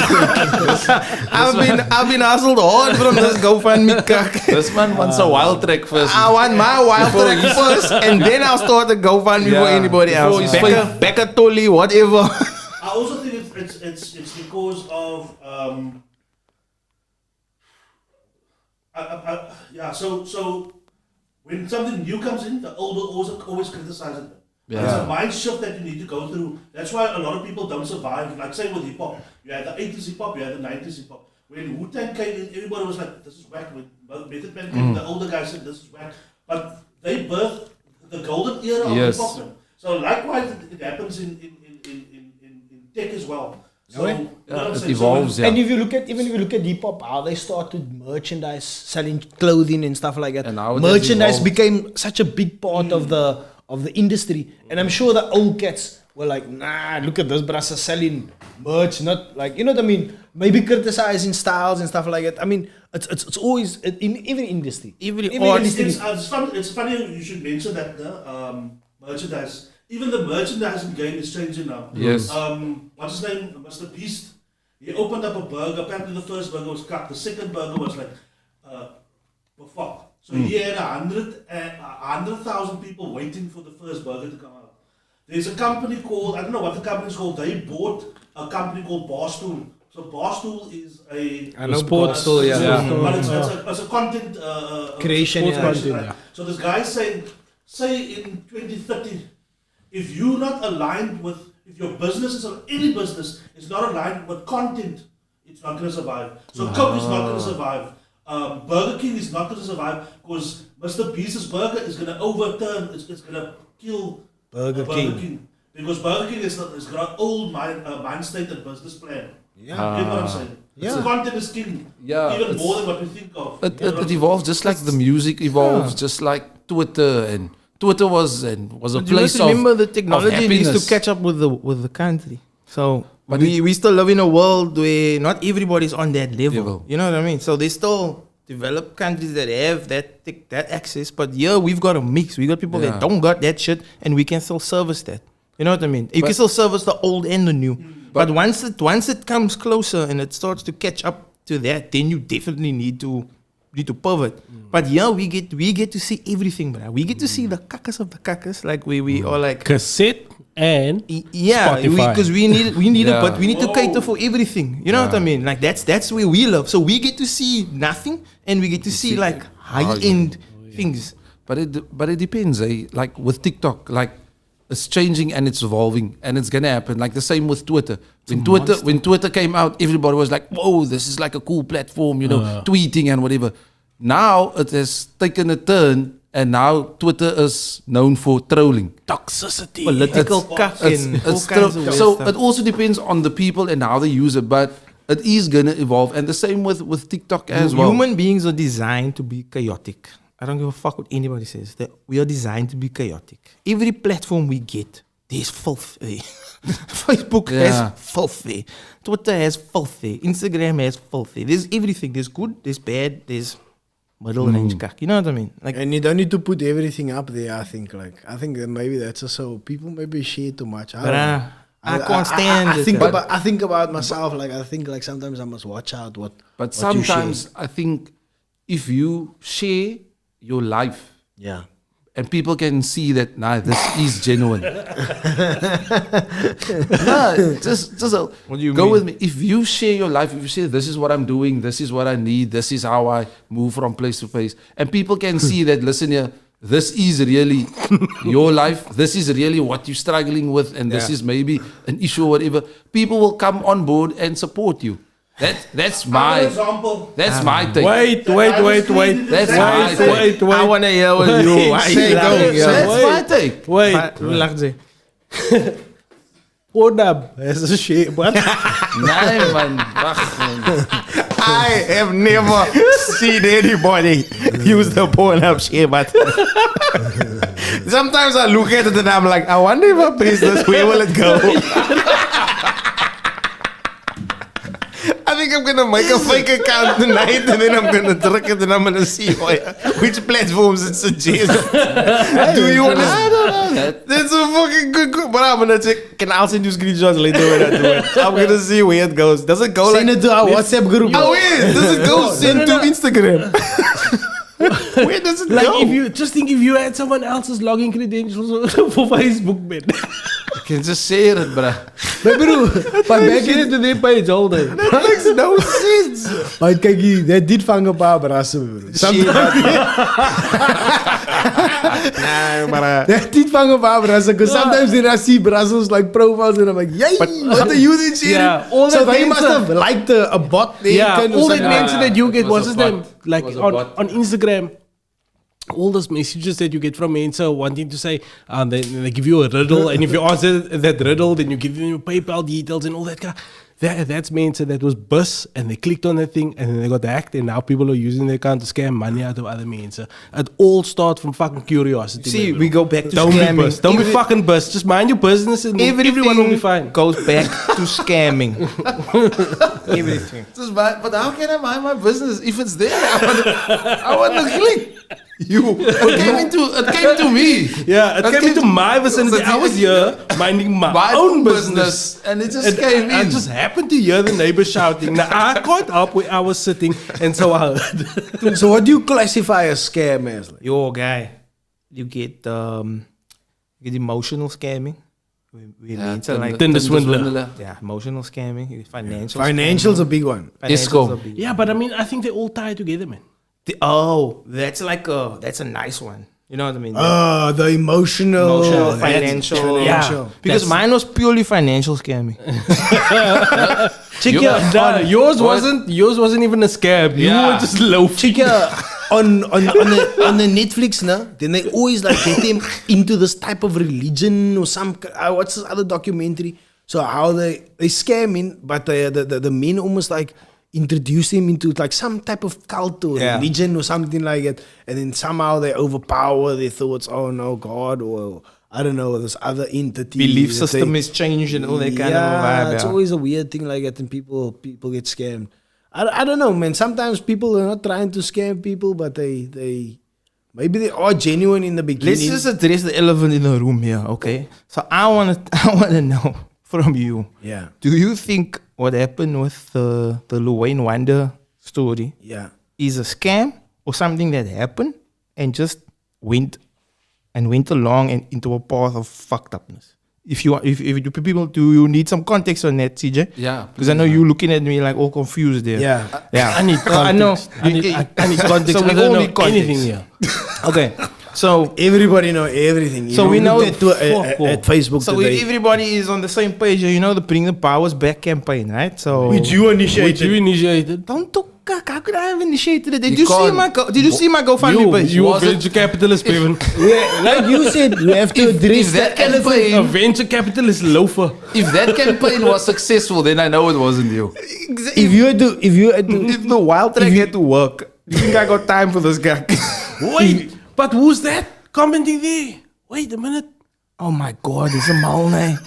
I've been hustled hard from this GoFundMe cuck. This man wants a wild track first. I want my wild track first, and then I'll start a GoFundMe for anybody else. Becca Tolly, whatever. I also think it's because of so when something new comes in, the old will always criticize it. Yeah. It's a mind shift that you need to go through. That's why a lot of people don't survive. Like say with hip hop, you had the 80s hip hop, you had the 90s hip hop. When Wu-Tang came in, everybody was like, "This is whack." When Method Man came, the older guys said, "This is whack." But they birthed the golden era of hip hop. So likewise, it happens in tech as well. So it evolves. And if you look at hip hop, how they started merchandise, selling clothing and stuff like that. And how it has merchandise evolved. became such a big part of the industry. And I'm sure the old cats were like, nah, look at this brasa selling merch, not like, you know what I mean? Maybe criticizing styles and stuff like that. I mean, it's always in every industry. It's funny you should mention that merchandise. Even the merchandising game is changing now. Yes. What's his name? Mr. Beast. He opened up a burger. Apparently, the first burger was cut. The second burger was like, fuck. So he had 100,000 people waiting for the first burger to come out. There's a company called, I don't know what the company's called. They bought a company called Barstool. So Barstool is a sports but yeah. it's a content Creation, sports yeah. content, right? Yeah. So this guy saying, say in 2030, if you're not aligned with, if your business any business is not aligned with content, it's not going to survive. So Coke is not going to survive. Burger King is not going to survive because Mr. Beast's burger is going to overturn, it's going to kill Burger King. Because Burger King is got an old mind state and business plan. Yeah. You get what I'm saying? Yeah. So content is king. Yeah, Even it's- more than what we think of. It evolves just like the music evolves, just like Twitter, and Twitter was a But you place must of remember the technology needs happiness. to catch up with the country. So but we still live in a world where not everybody's on that level. You know what I mean? So there's still developed countries that have that access, but yeah, we've got a mix. We got people that don't got that shit, and we can still service that. You know what I mean? You can still service the old and the new. But once it comes closer and it starts to catch up to that, then you definitely need to pivot. But yeah, we get to see everything, bro. We get to see the kakas of the kakas, like we are like cassette and yeah, Spotify. because we need Yeah. but we need to cater for everything. You know what I mean? Like that's where we love. So we get to see nothing, and we get to see like high end things. But it depends, eh? Like with TikTok, like it's changing and it's evolving, and it's gonna happen. Like the same with Twitter. When Twitter came out, everybody was like, "Whoa, this is like a cool platform," you know, tweeting and whatever. Now it has taken a turn, and now Twitter is known for trolling. Toxicity. Political cuck and all kinds of weird So stuff. it also depends on the people and how they use it, but it is gonna evolve, and the same with TikTok as well. Human beings are designed to be chaotic. I don't give a fuck what anybody says. That we are designed to be chaotic. Every platform we get, there's filth there. Facebook has filth there. Twitter has filth there. Instagram has filth there. There's everything. There's good, there's bad, there's middle range cuck. You know what I mean? Like, And you don't need to put everything up there, I think. I think that maybe that's also, people maybe share too much. I don't know. I can't stand I it. think about myself, like I think like sometimes I must watch out what But what you share. sometimes I think if you share your life Yeah. and people can see that, nah, this is genuine. Nah, just What do you go mean? with me. If you share your life, if you say this is what I'm doing, this is what I need, this is how I move from place to place, and people can see that, listen here, this is really your life, this is really what you're struggling with, and this is maybe an issue or whatever, people will come on board and support you. That's my example. that's my take. Wait. That's my take. I want to hear what you Say go, yeah. That's my take. Wait. Relax. Pornhub has a shit. What? Nee man, wacht man. I have never seen anybody use the Pornhub shit, but sometimes I look at it and I'm like, I wonder if I press this, where will it go? I think I'm gonna make a fake account tonight and then I'm gonna druk it and I'm gonna see which platforms it suggests. Do you want I don't know that. That's a fucking good. But I'm gonna check. Can I send you screenshots later when I do it? I'm gonna see where it goes. Does it go Send like? it to our WhatsApp group. Oh wait, does it go send to Instagram? Where does it Like go? if you just think if you had someone else's login credentials for Facebook, man. You can just share it, bruh. Maar bro, maar back Share it in to their page all day. That makes no sense. maar kijk hier, dat dit vangen een paar brassen, bro. Nah, but Dat dit vangen een paar brassen, because sometimes then I see brassels like profiles and I'm like, yay, what are you then sharing? Yeah, all so that they must mensen- have liked a bot there. Yeah, kind of all that something. mention that you get, it was what's his a name? bot. Like It was a on, bot. on Instagram, all those messages that you get from Mensa wanting to say, they give you a riddle, and if you answer that riddle, then you give them your PayPal details and all that kind. That's Mensa that was bus, and they clicked on that thing, and then they got hacked, and now people are using their account to scam money out of other Mensa. It all starts from fucking curiosity. see, man. we go back to Don't be scamming. bus. Don't be fucking bus. Just mind your business, and everyone will be fine. Goes back to scamming. Everything. But how can I mind my business if it's there? I want to click. It came to me. Yeah, it came into my vicinity. I was here minding my own business. and it just came I in. just happened to hear the neighbor shouting. Now I caught up where I was sitting, and so I heard. So what do you classify as scam as? Like? Yo, guy, you get emotional scamming. We need to like Tinder swindler. yeah, emotional scamming. You get financial. Financial's a big one. Financials are big. Yeah, but I mean, I think they all tie together, man. That's like that's a nice one. You know what I mean? The emotional, Emotional, financial. Yeah. Because mine was purely financial scamming. Check Yours wasn't even a scam. You were just low. Check on the Netflix, nah, then they always like get him into this type of religion or some. What's this other documentary? So how they scam in, but the men almost like introduce him into like some type of cult or religion or something like that, and then somehow they overpower their thoughts. Oh no, God, or I don't know, this other entity. Belief that system is changed and all that kind of vibe. It's always a weird thing like that, and people get scammed. I don't know, man. Sometimes people are not trying to scam people, but they maybe they are genuine in the beginning. Let's just address the elephant in the room here, okay? So I wanna know from you. Yeah. Do you think what happened with the Wayne Wonder story Yeah. is a scam or something that happened and just went along and into a path of fucked upness? If you people, do you need some context on that, CJ? Yeah, Because I know you looking at me like all confused there. Yeah. Yeah. I need context. I know. I need context. So we I don't all know need context. anything here. Okay. So Everybody know everything. You So we know- at Facebook so today. everybody is on the same page. You know the Bring the Powers Back campaign, right? So Which you Which initiated. you initiated. don't talk How could I have initiated it? Did You you see can't- Did you see my GoFundMe page? You a Was it- venture capitalist, Bevan. Yeah, like you said, you have to address If that the elephant. A campaign, venture capitalist loafer. if that campaign was successful, then I know it wasn't you. If you had to, If the wild track had to work, you think I got time for this guy? Wait, but who's that commenting there? Wait a minute. Oh my God, it's a Malnay.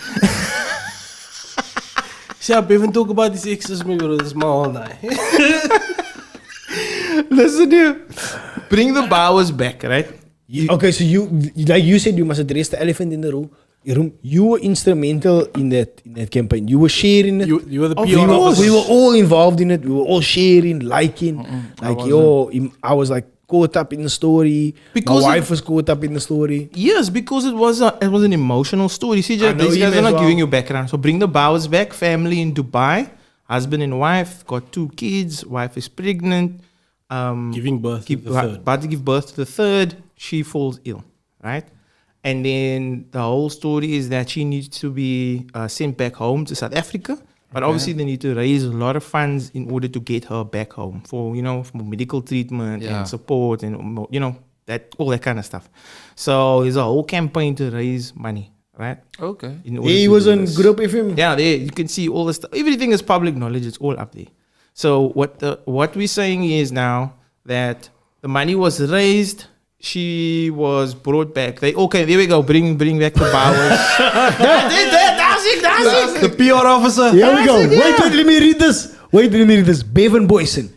See how Bevan talk about these exes, me bro. This small now. Listen here. Bring the Bowers back, right? okay, so like you said, you must address the elephant in the room. You were instrumental in that campaign. You were sharing it. You were the Of PR course. officer. We were all involved in it. We were all sharing, liking. I was like caught up in the story. Because my wife was caught up in the story. Yes, because it was an emotional story. See, I know these guys him are as not well. giving you background. So bring the Bowers back. Family in Dubai, husband and wife, got 2 kids. Wife is pregnant. Giving birth to the third. About to give birth to the third. She falls ill, right? And then the whole story is that she needs to be sent back home to South Africa. But obviously they need to raise a lot of funds in order to get her back home for medical treatment Yeah. and support and that all that kind of stuff. So there's a whole campaign to raise money, right? Okay. In order He to was do on this. Group FM. Yeah, there you can see all the stuff. Everything is public knowledge. It's all up there. So what we're saying is now that the money was raised. She was brought back. There we go. Bring back the Bowers. That's it. The PR officer. Here we go. Wait, let me read this. Bevan Boyson.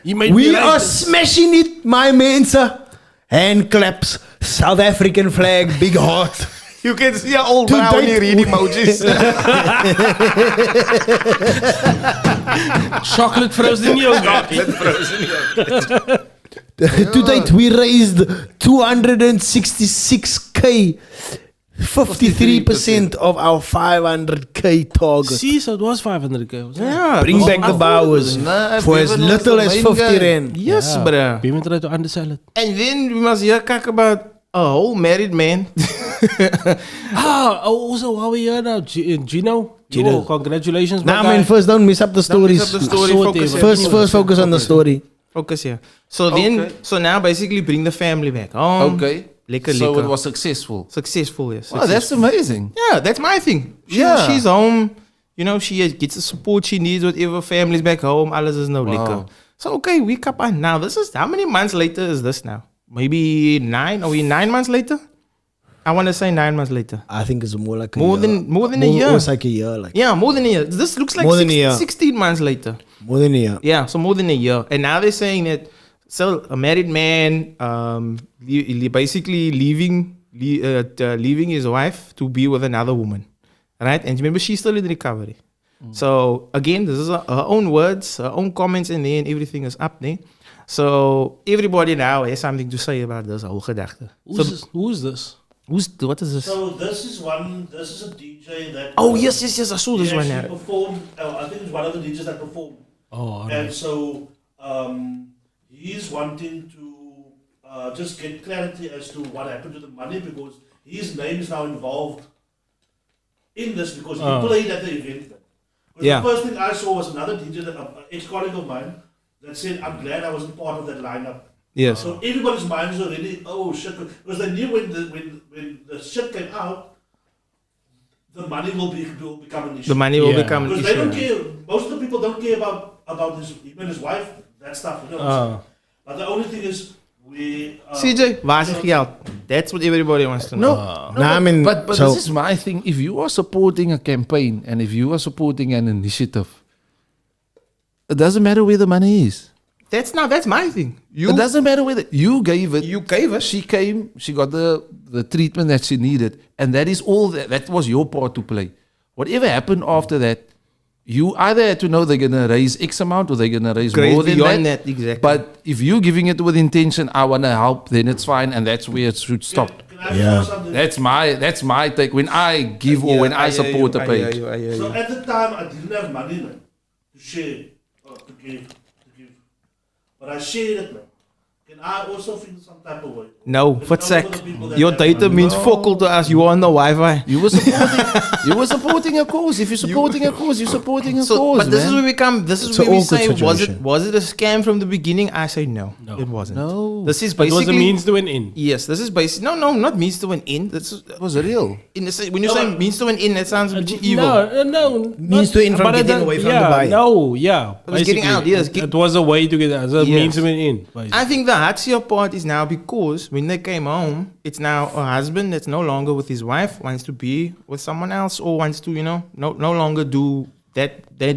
He made We me are like this. smashing it, my mensa. Hand claps, South African flag, big heart. You can see an old To brown date- read emojis. Chocolate frozen yogurt. To date, we raised 266K, 53% of our 500K target. See, so it was 500k. wasn't it? Yeah. Bring back the Bowers Nah, for as Bevan was little the as main 50 guy. rand. Yes, Yeah. bruh. Bevan tried to undersell it. And then we must hear talk about a whole married man. Also, while we here now, Gino. Gino. Yo, congratulations, my Nah, guy. man, first don't miss up the Don't miss stories. up the story, Saw it focus there, here. First focus on the story. Focus here. So then, so now basically bring the family back home. Okay. Lekker, So lekker. it was successful. Successful, yes. Wow, that's amazing. Yeah, that's my thing. Yeah. She's home. She gets the support she needs, whatever. Family's back home. Alles is no liquor. So, okay, we cap on. Now, this is, how many months later is this now? Maybe 9? Are we 9 months later? I want to say 9 months later. I think it's more like a More year. than a year. It's like a year. Like Yeah, more than a year. This looks like More than a year. 16 months later. more than a year. Yeah, so more than a year. And now they're saying that a married man basically leaving his wife to be with another woman. Right? And remember, she's still in recovery. So again, this is her own words, her own comments, and then everything is up there. So everybody now has something to say about this whole gedachte. Who's this? What is this? So this is a DJ that. Oh, yes, I saw this he one actually now. performed. I think it's one of the DJs that performed. Oh, And so he's wanting to just get clarity as to what happened to the money because his name is now involved in this because he played at the event. Because Yeah. the first thing I saw was another DJ, an ex-colleague of mine, that said, I'm glad I wasn't part of that lineup. Yes. So everybody's mind is already, oh shit, because they knew when the shit came out, the money will become an issue. The money will Yeah. become an Because they don't issue. care. Most of the people don't care about him and his wife, that stuff. You know. But the only thing is, we. CJ, waar is het geld? That's what everybody wants to know. Nah, I mean, But so this is my thing. If you are supporting a campaign and if you are supporting an initiative, it doesn't matter where the money is. That's my thing. It doesn't matter whether you gave it. You gave it. She came. She got the treatment that she needed, and that is all. That was your part to play. Whatever happened after that, you either had to know they're gonna raise X amount or they're gonna raise Grace more than beyond that. that, exactly. But if you're giving it with intention, I wanna help, then it's fine, and that's where it should stop. Can I ask you something? That's my take. When I give or when I support a page. So at the time, I didn't have money man, to share or to give. But I shared it, man. can I also feel some type of way? No, Because for I know sec. the people that Your have- data means focal to us. You are on the Wi-Fi. You were supporting a cause. If you're supporting a cause, you're supporting a So, cause, but this is man. where we come. This is It's an where we awkward say, situation. was it a scam from the beginning? I say no, No. it wasn't. No. This is It basically was a means to an end. Yes, this is basically no, not means to an end. That's It was real. in the when you say means to an end, that sounds a bit evil. No. Means to end from but getting away from yeah, the buy. No, yeah. It was getting out, yes. It was a way to get out. It was a Yes. means to an end. basically. I think the Hatsia part is now because when they came home, it's now a husband that's no longer with his wife, wants to be with someone else, or wants to, no longer do that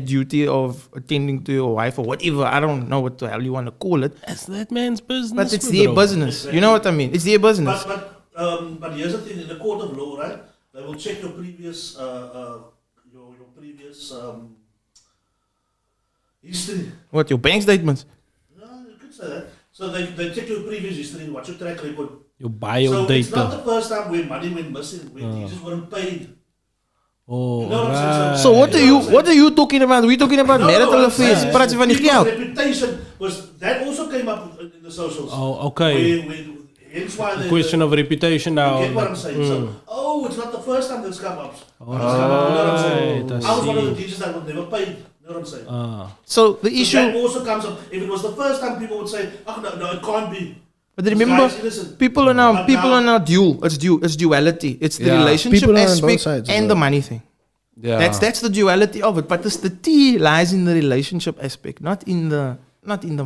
duty of attending to your wife or whatever. I don't know what the hell you want to call it, That's that man's business. but it's bro. their business. You know what I mean? It's their business. But here's the thing: in the court of law, right? They will check your previous your previous history. What, your bank statements? No, you could say that. So they check your previous history, what's your track record. Your bio So it's not data. the first time when money went missing, when you just weren't paid. Oh, You know what I'm saying? right. So what are you talking about? We're talking about marital I'm affairs. saying Praat je van die people's geld? reputation was that also came up in the socials. Oh, okay. Hence why the Question of reputation now. You get what I'm saying? So, it's not the first time that's come up. Oh, You know what I'm saying? right, I I was one of the see. teachers that was never paid. You know what I'm saying? So the So issue, that also comes up. If it was the first time, people would say, "Oh no, it can't be." but remember, Guys, innocent. people are now But now- dual. It's duality. It's the Yeah. relationship People are on both aspect sides as and well. the money thing. Yeah. That's the duality of it. But the tea lies in the relationship aspect, not in the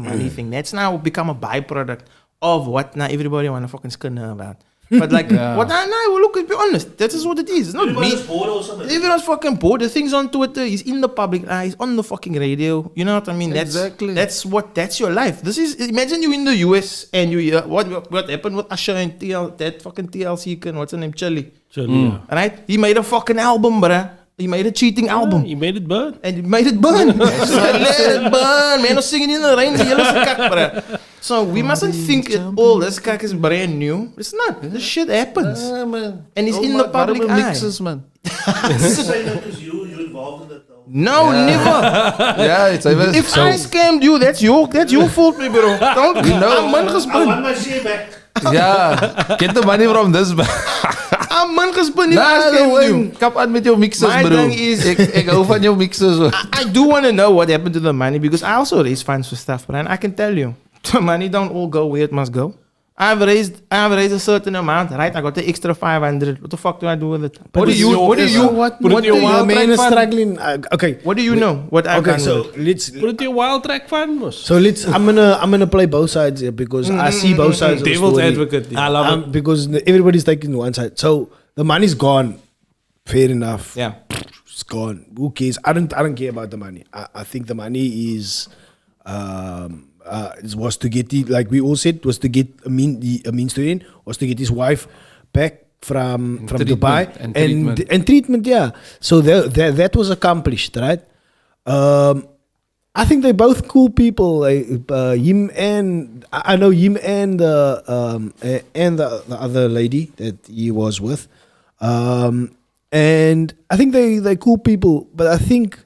money thing. That's now become a byproduct of what now everybody wanna fucking skinner about. But like, what? Well, look, be honest. That is what it is. It's not Everybody's me. bored or something. Everyone's fucking bored. The thing's on Twitter. He's in the public eye. He's on the fucking radio. You know what I mean? Exactly. That's your life. This is, imagine you in the US and you hear what happened with Usher and that fucking TLC can, what's her name? Chili. Yeah. Right? He made a fucking album, bruh. He made a cheating album. He made it burn. And he made it burn. So let it burn. Man, no singing in the rain. The yellow kak, bruh. So we mustn't think that all this kak is brand new. It's not. This shit happens. Man. And it's in the public eye. Mixes, man. You say that because you're involved in that though. No, never. Yeah, it's even If I scammed you, that's your fault, me bro. Don't I'm man I gespin. want my share back. yeah. Get the money from this, man. I'm man gespin if I Nah, scammed you. kap aan met jou mixes, My bro. thing is- Ek hou van jou mixes, hoor. I do want to know what happened to the money because I also raise funds for stuff, but I can tell you, the money don't all go where it must go. I've raised a certain amount, right? I got the extra 500. What the fuck do I do with it? What do you What Put it in your wild man track is fund. struggling? Okay. what do you know? What I've Okay, done so with it? let's. Put it in your wild track fund, mos. So let's. I'm gonna play both sides here because I see both sides. Of the Devil's story. advocate. I love it. Because everybody's taking one side. So the money's gone. Fair enough. Yeah. It's gone. Who cares? I don't care about the money. I think the money is was to get the, like we all said, was to get a means to end, was to get his wife back from Dubai and treatment. Yeah. So that was accomplished, right? I think they're both cool people. Him and I know him and the other lady that he was with. And I think they're cool people, but I think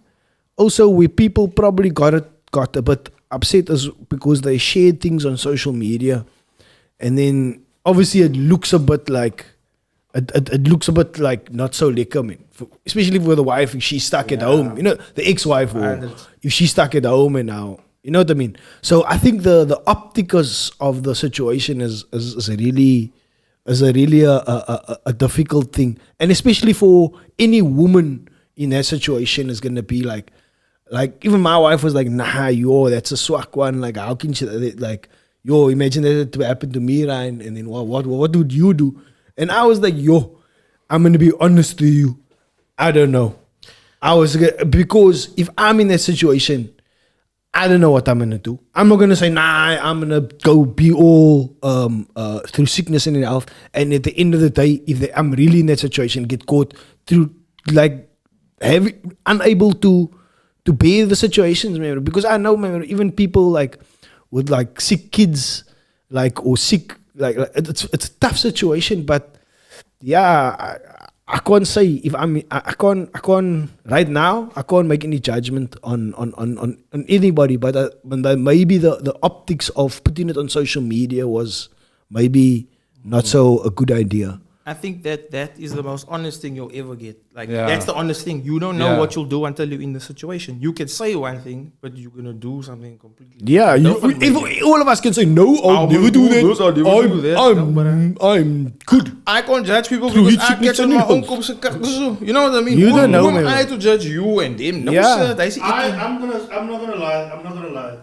also we people probably got a bit upset as because they shared things on social media, and then obviously it looks a bit like not so lekker, man. Especially for the wife, if she's stuck at home, the ex-wife, or if she's stuck at home and now, you know what I mean. So I think the optics of the situation is really a difficult thing, and especially for any woman in that situation is gonna be like even my wife was like, nah, that's a swak one. Like, how can she, like, imagine that to happen to me, Ryan, and then what would you do? And I was like, I'm gonna be honest to you, I don't know. Because if I'm in that situation, I don't know what I'm gonna do. I'm not gonna say, nah, I'm gonna go be all through sickness and health. And at the end of the day, if I'm really in that situation, get caught through like unable to bear the situations, man. Because I know, man, even people like with like sick kids, like or sick, like it's a tough situation. But yeah, I can't say if I can't right now. I can't make any judgment on anybody, but maybe the optics of putting it on social media was maybe not so a good idea. I think that is the most honest thing you'll ever get. Like Yeah. that's the honest thing. You don't know Yeah. what you'll do until you're in the situation. You can say one thing, but you're gonna do something completely. Yeah, different. if all of us can say no, I'll never do that. this, I'll never do that. No, but I'm good. I can't judge people Through because his I catch on my own cops. You know what I mean? You Who don't know, am man. I to judge you and them? No, Yeah. sir. They say I'm not gonna lie.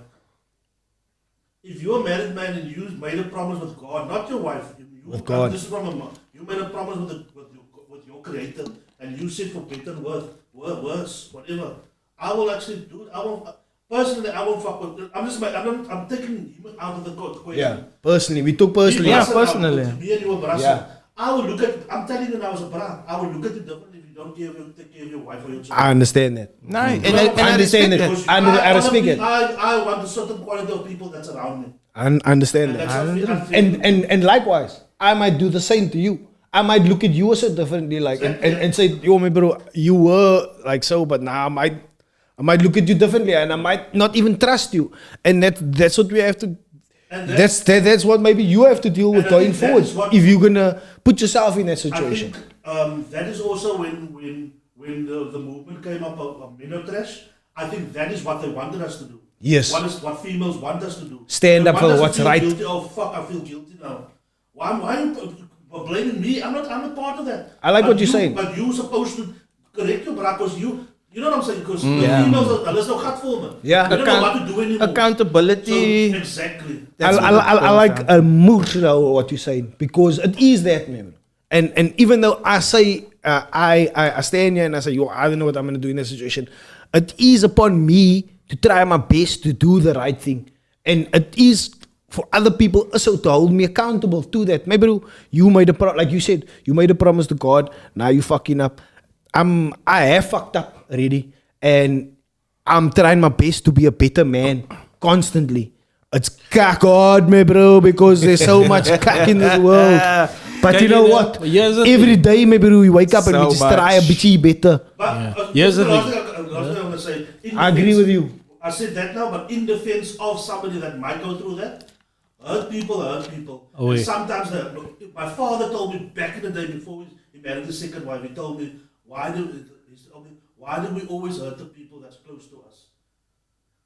If you're a married man and you made a promise with God, not your wife, With God. This is from a mom. You made a promise with your creator, and you said for better worse, whatever. I will actually do it. I won't personally. I won't fuck with. I'm taking him out of the question. Yeah, personally, we took personally. Yeah, Russell, personally. Me and you were Russell. Yeah. I will look at. I'm telling you now as a brother. I will look at it differently if you don't take care of your wife or your children. I understand that. no, and I understand respect it. that. Because I respect it. I want a certain quality of people that's around me. I understand And that. that's what And likewise, I might do the same to you. I might look at you as differently, like and say, yo, my bro, you were like so, but now I might look at you differently, and I might not even trust you. And that's what we have to. And That's what maybe you have to deal with And I going think that forward is what- if you're gonna put yourself in that I situation. think that is also when the movement came up of minnow trash. I think that is what they wanted us to do. Yes. What females want us to do. Stand They up want for us to what's feel right. Guilty. Oh fuck! I feel guilty now. Why are you blaming me? I'm not part of that. I like But what you're saying. But you supposed to correct your brother because you know what I'm saying? Because the Yeah. females are there's no cut for me. Yeah. They don't know what to do anymore. Accountability. So, exactly. That's what it I comes like down. what you're saying, because it is that, man. And even though I say I stand here and I say, yo, I don't know what I'm gonna do in this situation, it is upon me to try my best to do the right thing, and it is for other people also to hold me accountable to that. Maybe you made like you said, you made a promise to God. Now you fucking up. I have fucked up already, and I'm trying my best to be a better man constantly. It's cack hard, me bro, because there's so much cack in this world. But Can you know you know- what? here's the Every day, maybe we wake up and we So just try a much. bitchy better. But Here's the last thing. thing I'm gonna say. in I agree defense- with you. I said that now, but in defense of somebody that might go through that, hurt people. Oh, And yeah. sometimes my father told me back in the day before he married the second wife, he told me, why do we always hurt the people that's close to us?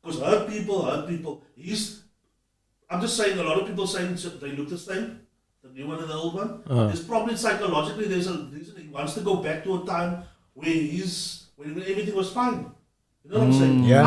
Because hurt people. I'm just saying, a lot of people saying they look the same, the new one and the old one. It's probably psychologically there's a reason he wants to go back to a time where when everything was fine. You know what I'm saying? Yeah.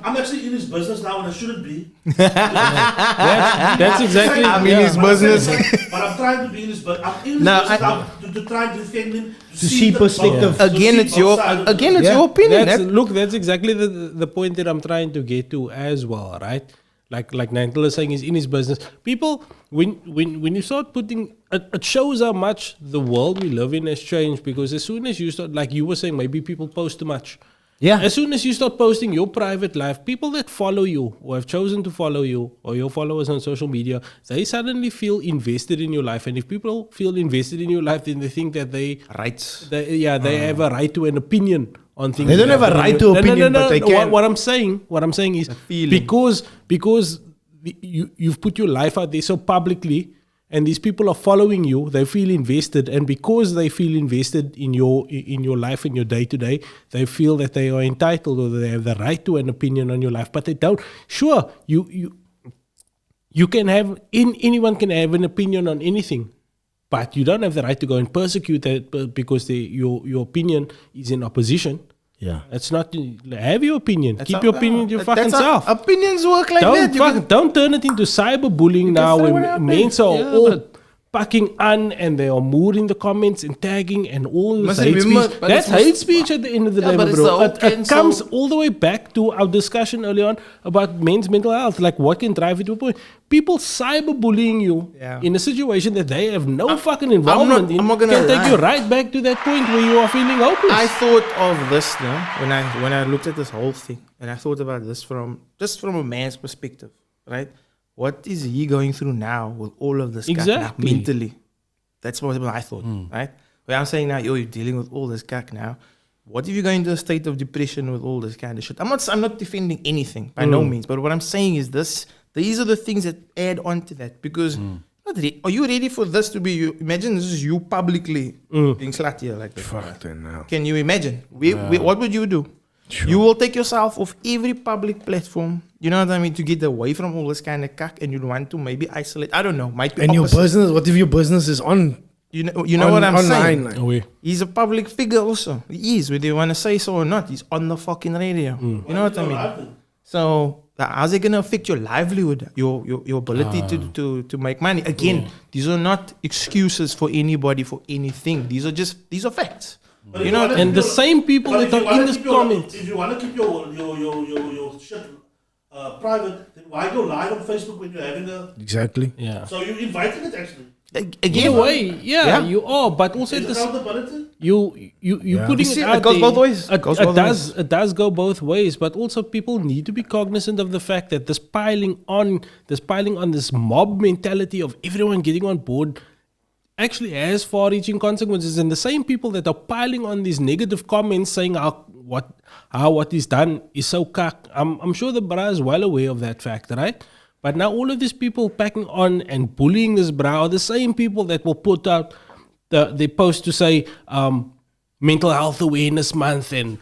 I'm actually in his business now and I shouldn't be. That's exactly. I'm in his I'm business. saying, but I'm trying to be in his business. I'm in his No, business I- now to try and defend him. To see perspective. to Again, see it's both your sides of the again, story. it's your opinion. That's exactly the point that I'm trying to get to as well, right? Like Nantel is saying, he's in his business. People, when you start putting, it shows how much the world we live in has changed, because as soon as you start, like you were saying, maybe people post too much. Yeah. As soon as you start posting your private life, people that follow you or have chosen to follow you or your followers on social media, they suddenly feel invested in your life. And if people feel invested in your life, then they think that they have a right to an opinion on things. They don't that have a happen. right to opinion, but they can. What I'm saying is feeling. because you've put your life out there so publicly, and these people are following you, they feel invested, and because they feel invested in your life, in your day to day, they feel that they are entitled or they have the right to an opinion on your life, but they don't. Sure, you can have anyone can have an opinion on anything, but you don't have the right to go and persecute that because your opinion is in opposition. Yeah. It's not. Have your opinion. Keep your opinion to your fucking That's how self. opinions work like that. Don't turn it into cyberbullying now say when whatever. men are Yeah, all but- fucking and they are more in the comments and tagging and all this Must hate remember, speech. but That's it's most- hate speech at the end of the Yeah, day, but my it's bro. the whole It cancel- comes all the way back to our discussion earlier on about men's mental health. Like what can drive it to a point. People cyberbullying you Yeah. in a situation that they have no fucking involvement in I'm not gonna can take lie. you right back to that point where you are feeling hopeless. I thought of this now when I looked at this whole thing, and I thought about this from a man's perspective, right? What is he going through now with all of this stuff now, Exactly. mentally? That's what I thought, right? Where I'm saying now, yo, you're dealing with all this cack now. What if you go into a state of depression with all this kind of shit? I'm not defending anything by no means, but what I'm saying is this: these are the things that add on to that. Because are you ready for this to be you? Imagine this is you publicly being slutty like that. Fuck now. Can you imagine? What would you do? You will take yourself off every public platform. You know what I mean? To get away from all this kind of cack, and you'd want to maybe isolate. I don't know. Might be And your opposite. business, what if your business is on? You know what I'm saying? Like, Away. He's a public figure also. He is, whether you want to say so or not. He's on the fucking radio. You know what I mean? So how's it gonna affect your livelihood, your ability to make money? Again, these are not excuses for anybody for anything. These are facts. But You know, And the same people But that if you are in wanna this keep your- comment. If you want to keep your shit private, then why go live on Facebook when you're having a? exactly. Yeah. So you're inviting it actually. In Again, a way, yeah, Yeah. you are, but also Is this, accountability? you Yeah. putting You see, it it out goes there, both ways. It, Goes it both does it does go both ways, but also people need to be cognizant of the fact that this piling on this mob mentality of everyone getting on board actually has far-reaching consequences. And the same people that are piling on these negative comments saying how what is done is so cuck, I'm sure the bra is well aware of that fact, right? But now all of these people packing on and bullying this bra are the same people that will put out the post to say mental health awareness month, and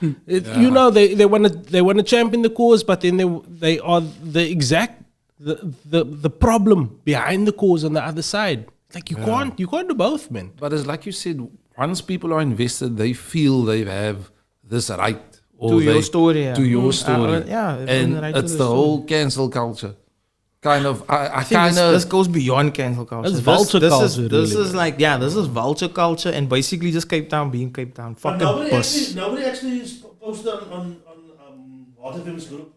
you know they want to champion the cause, but then they are the exact the problem behind the cause on the other side. Like you can't do both, man. But it's like you said, once people are invested, they feel they have this right. Or To your they- story, yeah. To your story. yeah, they've And earned the right to it's the the story. whole cancel culture. Kind of, I I think kind this of, goes beyond cancel culture. That's vulture culture, This really, is like, this is vulture culture, and basically just Cape Town being Cape Town. But Fucking bus. nobody actually posted on Hot FM's group.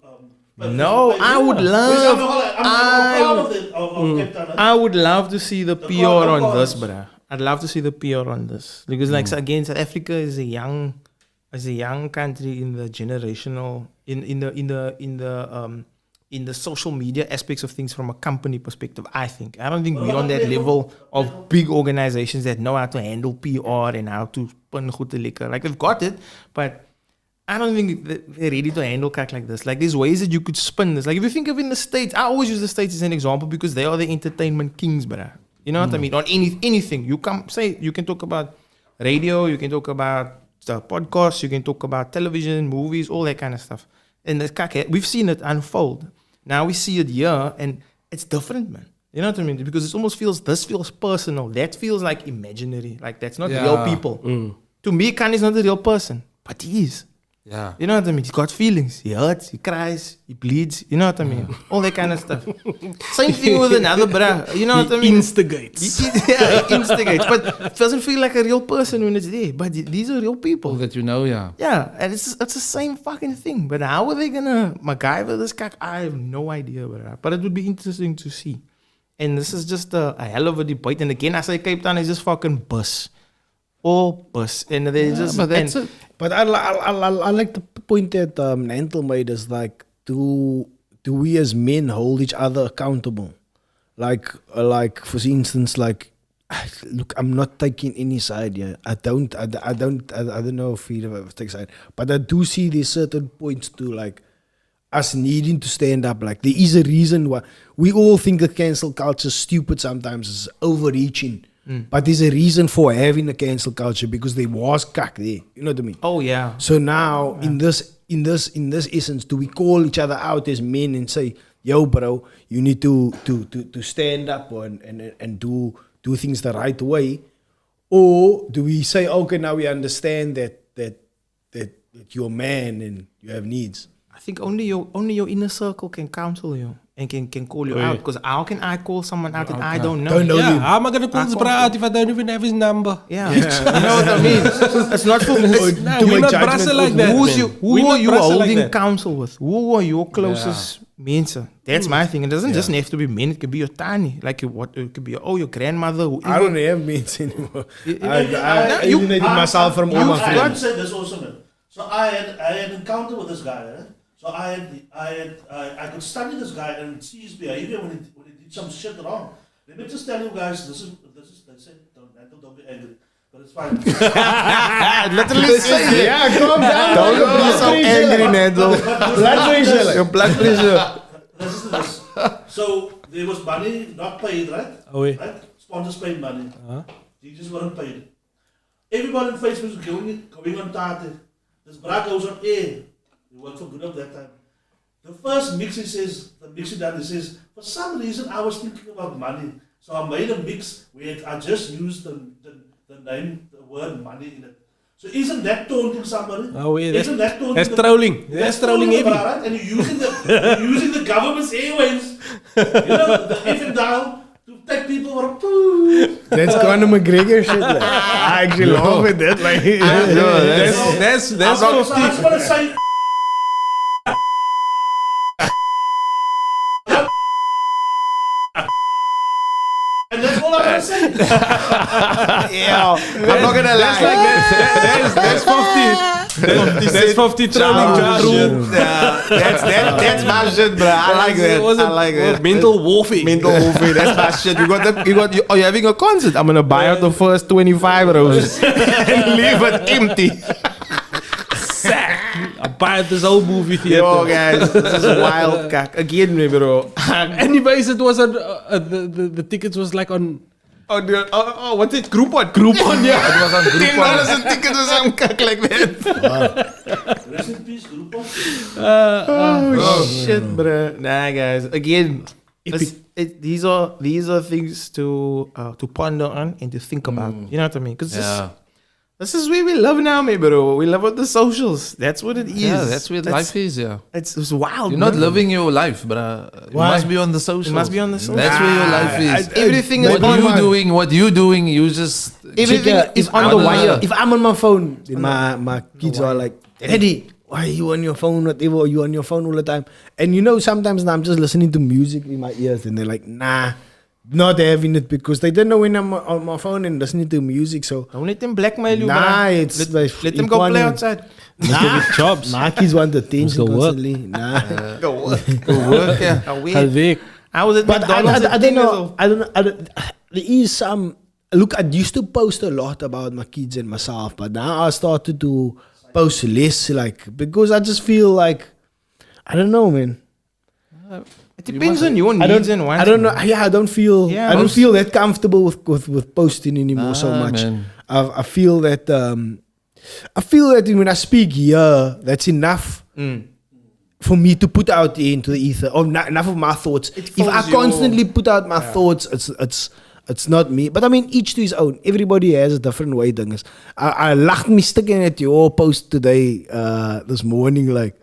No, I would love- I'm proud of it. Of Cape Town. I would love to see the PR on cause. this, bruh. I'd love to see the PR on this because, like, so again, South Africa is a young country in the generational in the social media aspects of things from a company perspective. I don't think we're on that level of big organizations that know how to handle PR and how to spin good liquor. Like they've got it, but I don't think they're ready to handle cack like this. Like there's ways that you could spin this. Like if you think of in the States, I always use the States as an example because they are the entertainment kings, bruh. You know what I mean? On anything. You can talk about radio, you can talk about podcasts, you can talk about television, movies, all that kind of stuff. And the cack, we've seen it unfold. Now we see it here and it's different, man. You know what I mean? Because it almost this feels personal. That feels like imaginary. Like that's not real people. To me, Kanye is not a real person, but he is. yeah. You know what I mean? He's got feelings. He hurts, he cries, he bleeds. You know what I mean? All that kind of stuff. Same thing with another bruh. You know what I mean? Instigates. He instigates. But it doesn't feel like a real person when it's there. But these are real people. All that you know, yeah. Yeah, and it's the same fucking thing. But how are they gonna MacGyver this guy? I have no idea, bruh. But it would be interesting to see. And this is just a hell of a debate. And again, I say Cape Town is just fucking bus. All bus. And they just... But that's and- it. But I like the point that Nantel made is like, do we as men hold each other accountable? Like for instance, like, look, I'm not taking any side here. I don't know if he ever takes side, but I do see there's certain points to like us needing to stand up. Like there is a reason why we all think the cancel culture is stupid sometimes, it's overreaching. But there's a reason for having a cancel culture because there was cack there. You know what I mean? Oh, yeah. So now in this essence, do we call each other out as men and say, "Yo, bro, you need to stand up and do things the right way," or do we say, "Okay, now we understand that you're a man and you have needs"? I think only your inner circle can counsel you and can call you out. Because how can I call someone out that I don't know? Don't know Yeah, you. how am I gonna call this bra out if I don't even have his number? Yeah. You know what I mean? It's not for... it's- Nah, To we're make not judgment brassen like of that. man. who We're are not you brassen like holding that. counsel with? Who are your closest mensen? That's my thing. It doesn't just have to be men. It could be your tani. Like it could be your grandmother. I don't have means anymore. I you- alienated myself from all my I have friends. to say this also, man. So I had encounter with this guy. So I could study this guy and see his behavior when he did some shit wrong. Let me just tell you guys, this is they said don't be angry. But but it's fine. Literally say Yeah, calm down. don't be so angry, Nando. Blood pressure. Your blood pressure. Listen to this. So there was money not paid, right? Oh, wait. Right? Sponsors paid money. Uh-huh. DJs weren't paid. Everybody on Facebook was going on target. This bra goes on air. We worked for good of that time. The first mix, he says, the mix he done, he says, for some reason I was thinking about money. So I made a mix where I just used the name, the word money in it. So isn't that taunting somebody? Oh, yeah, Isn't that taunting? that's trolling. That's trolling heavy. Right? And you're using the government's airwaves, the FM dial, to take people for a poo. That's Conor McGregor shit. Like. I actually laugh at that. Like, That's So I just want to say, and that's all I'm going to say. Yeah, I'm not gonna lie. That's 50 trolling. That's my shit, bro. I like that. I like that. Mental warfare. Mental warfare. That's my shit. Are you having a concert? I'm gonna buy out the first 25 rows and leave it empty. I buy this whole movie theater. Yo, guys, this is wild cock again, bro. Anyways, it was on the tickets was like on. What's it? Groupon. Groupon, yeah. It was on Groupon. $10 a ticket or some cock like that. Rest in peace, group of. Shit, bro. Nah, guys. Again, these are things to ponder on and to think about. You know what I mean? Because this is where we live now, bro. We live with the socials. That's what it is. Yeah, that's where life is, yeah. It's wild. You're not living your life, but it must be on the socials. It must be on the socials. That's where your life is. Everything is What you doing, you just... Everything is on the wire. If I'm on my phone, my kids are like, Daddy, why are you on your phone? Whatever, are you on your phone all the time? And sometimes I'm just listening to music in my ears and they're like, nah, not having it because they don't know when I'm on my phone and listening to music. So don't let them blackmail you, nah, bro. it's let them go play outside. Nah, jobs. My kids want attention Go work. constantly. Nah. Go work, yeah. I was at But McDonald's I don't know. I don't know. There is some. Look, I used to post a lot about my kids and myself, but now I started to post less, because I just feel like I don't know, man. It depends on your needs and wants. I don't know. Yeah, I don't feel. Yeah, I don't feel that comfortable with posting anymore so much. Man. I feel that. I feel that when I speak here, that's enough. For me to put out into the ether, or enough of my thoughts. If I constantly put out my thoughts, it's not me. But I mean, each to his own. Everybody has a different way. Things. I laughed me sticking at your post today, this morning, like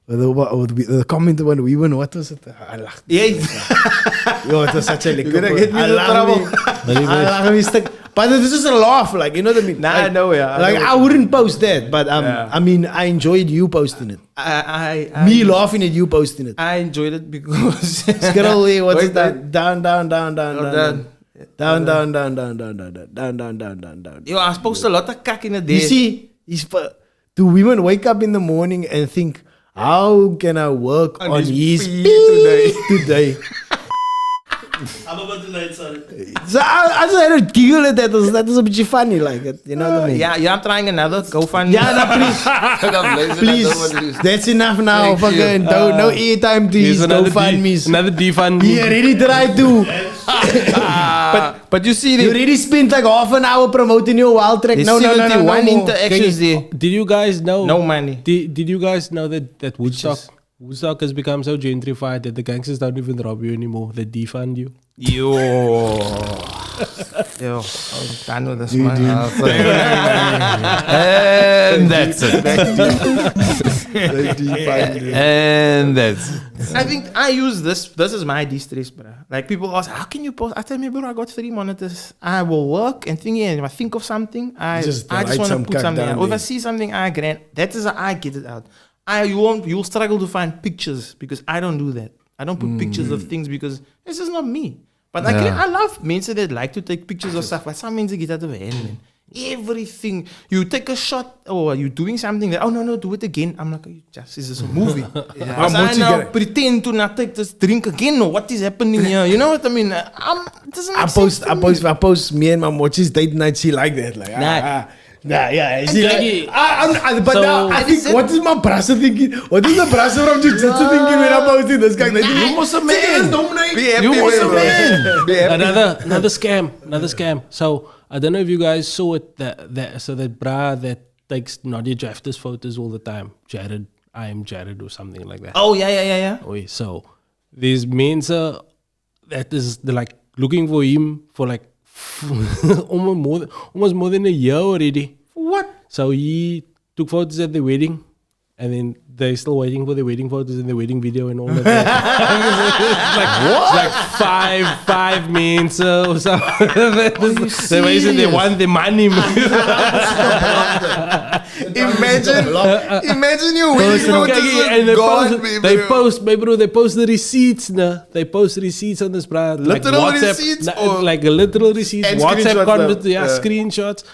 the comment when we went. What was it? I laughed. Yeah. Yo, it was such a You're gonna get me in trouble. I laughed me stick. But it's just a laugh, you know what I mean? Nah, I know, yeah. I wouldn't post that, but I mean, I enjoyed you posting it. Me laughing at you posting it. I enjoyed it because Scroll there, what's Wait, it that? Down. Yo, I post a lot of cack in a day. You see, do women wake up in the morning and think, how can I work on his today? I'm about to late, sorry. So I just had to giggle at that. That was a bit funny, you know what I mean? Yeah, I'm trying another GoFundMe. Yeah, no, please. That's enough now. Fucking no airtime to these GoFundMes. Another defund. He already tried to. But you see, You already spent like half an hour promoting your wild track. there's No 71 more. interactions there. Did you guys know? No money. Did you guys know that Woodstock has become so gentrified that the gangsters don't even rob you anymore? They defund you. Yo, I'm done with this man. And that's it. And that's it. I think I use this. This is my de-stress, bro. Like people ask, how can you post? I tell me, bro, I got 3 monitors. I will work and think, if I think of something, I just want to put something out. Or if I see something, that is how I get it out. You'll struggle to find pictures because I don't do that. I don't put pictures of things because this is not me. But I love men that like to take pictures of stuff. But some men get out of hand, man. Everything. You take a shot or you're doing something. That, oh, no, do it again. I'm like, is this a movie? As I now pretend to not take this drink again or what is happening here? You know what I mean? It doesn't make sense to me. I post me and my mochi's date night. She like that. Like, yeah. She like, but So- now I think, what is my brother thinking? What is the brother from Jiu-Jitsu thinking when I'm posting this guy? You must have man. Be happy, You must have bro. man. Be happy. Another scam. So I don't know if you guys saw it. That bra that takes Nadia Jafter's photos all the time. Jared, I am Jared or something like that. Oh, yeah. Wait, so these men that is they're like looking for him for like almost more than a year already. What? So he took photos at the wedding, and then they're still waiting for the wedding photos and the wedding video and all of that. It's like 5 minutes or so. They basically want the money. Imagine you waiting for And this they post the receipts. They post receipts on this brand. Literal like WhatsApp, receipts or- like a literal receipts, And WhatsApp screenshots, content, yeah. screenshots.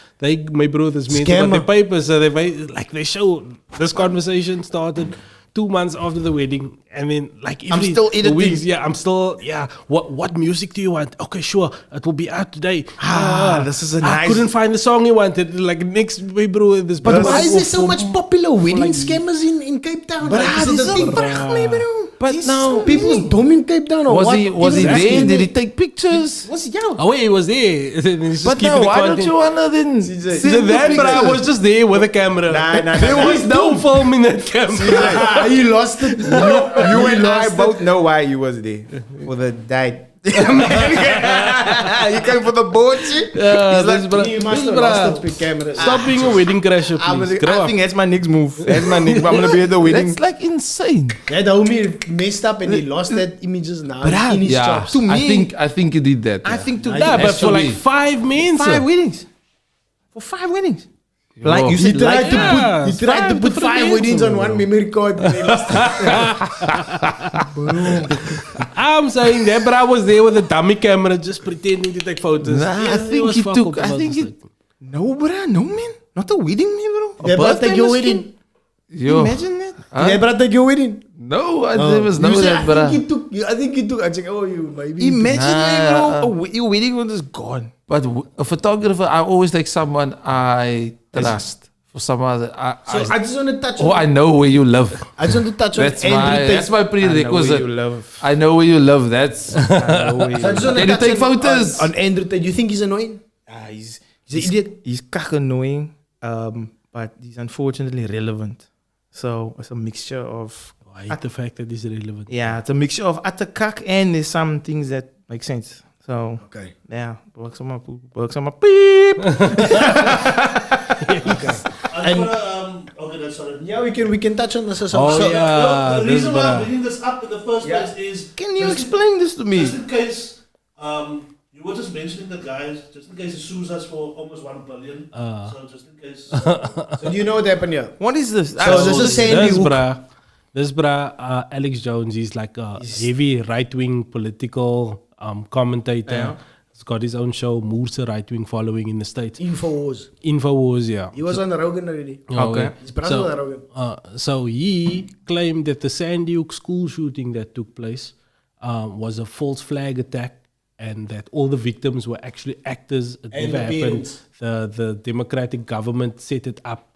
My brothers mean about the papers, so they show this conversation started 2 months after the wedding, and then I'm still editing. What music do you want? Okay, sure, it will be out today. This is a I nice. couldn't find the song you wanted. Like next, bro, this. But why is there so much popular wedding like- scammers in Cape Town? But Like, is it the thing? But no, People's dome in Cape Town or Was what? he there? Did he take pictures? what's young? Oh wait, he was there. But now, why don't you wanna then So send the that bro pictures? was just there with a camera. There was no film in that camera. He lost it. You and I both know why you was there for the date. You came for the boat shit. He must have lost the camera. Stop being a wedding crasher, please. Grow I up. think that's my next move. That's my next. I'm gonna be at the wedding. That's like insane. That homie messed up and he lost that images now in his Yeah, chops. To me- I think he did that. I think to Yeah, but for like Actually, 5 minutes. 5 weddings. For 5 weddings. Yo. Like you He said, tried to yeah, put, he tried to five put different 5 dates, weddings on bro. one memory card. And he lost it. I'm saying that, but I was there with a dummy camera just pretending to take photos. Nah, I it think was he fuck took. up I about think this it. thing. no, bro, no man, not a wedding, man, bro. Yeah, but take your wedding. Yo, Imagine that. Yeah, but take your wedding. no, there was no You say, that, but I think he took. I check. Oh, you maybe. Imagine that, Nah, bro. Your wedding was just gone. but a photographer, I always take someone I trust for someone that So I just want to touch. oh, I know where you live. I just want to touch on That's my prerequisite. love. I know where you live. That's Can you take photos? on Andrew Tate? You think he's annoying? He's He's an idiot. He's kak annoying, but he's unfortunately relevant. So it's a mixture of I hate the fact that it's relevant. it's a mixture of utter kak and there's some things that make sense. So Okay. yeah, works on my poop, works on my beep. Okay, that's sorry. Yeah, we can touch on this. So, Oh, so, yeah. The this reason why I'm bra. bringing this up in the first place is Can you just explain this to me? just in case you were just mentioning the guys, just in case he sues us for almost 1 billion. So just in case. So do you know what happened here? What is this? So this is Sandy Hook. This Alex Jones, he's like a heavy right-wing political commentator. Yeah. He's got his own show, moves a right-wing following in the States. Infowars. Infowars, yeah. He was on Rogan already. Okay. His brother was on Rogan. So he claimed that the Sandy Hook school shooting that took place was a false flag attack, and that all the victims were actually actors. It And never the happened. parents. The Democratic government set it up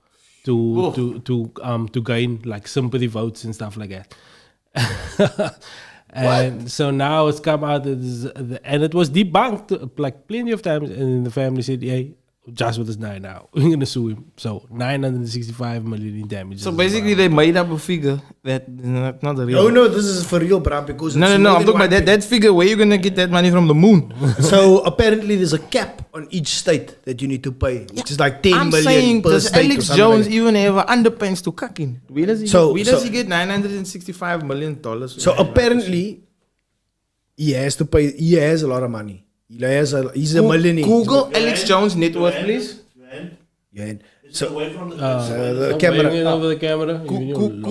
to gain like sympathy votes and stuff like that. And so now it's come out, and it was debunked like plenty of times, and the family said, "Hey, just with us now, we're gonna sue him." So 965 million in damages. So basically, they made up a figure that not the real. No, this is for real, bro. Because No, it's I'm more talking than about one that figure. Where you gonna get that money from the moon? So apparently there's a cap on each state that you need to pay, which is like 10 I'm million saying, per does state. or Alex something Jones like even have underpants to cuck in? Where does he? So- where does so- he get $965 million? that. So apparently he has to pay. He has a lot of money. He's a millionaire. Google Alex Jones net worth, please. Yeah. and So So away from the the Stop camera. waving it over the camera.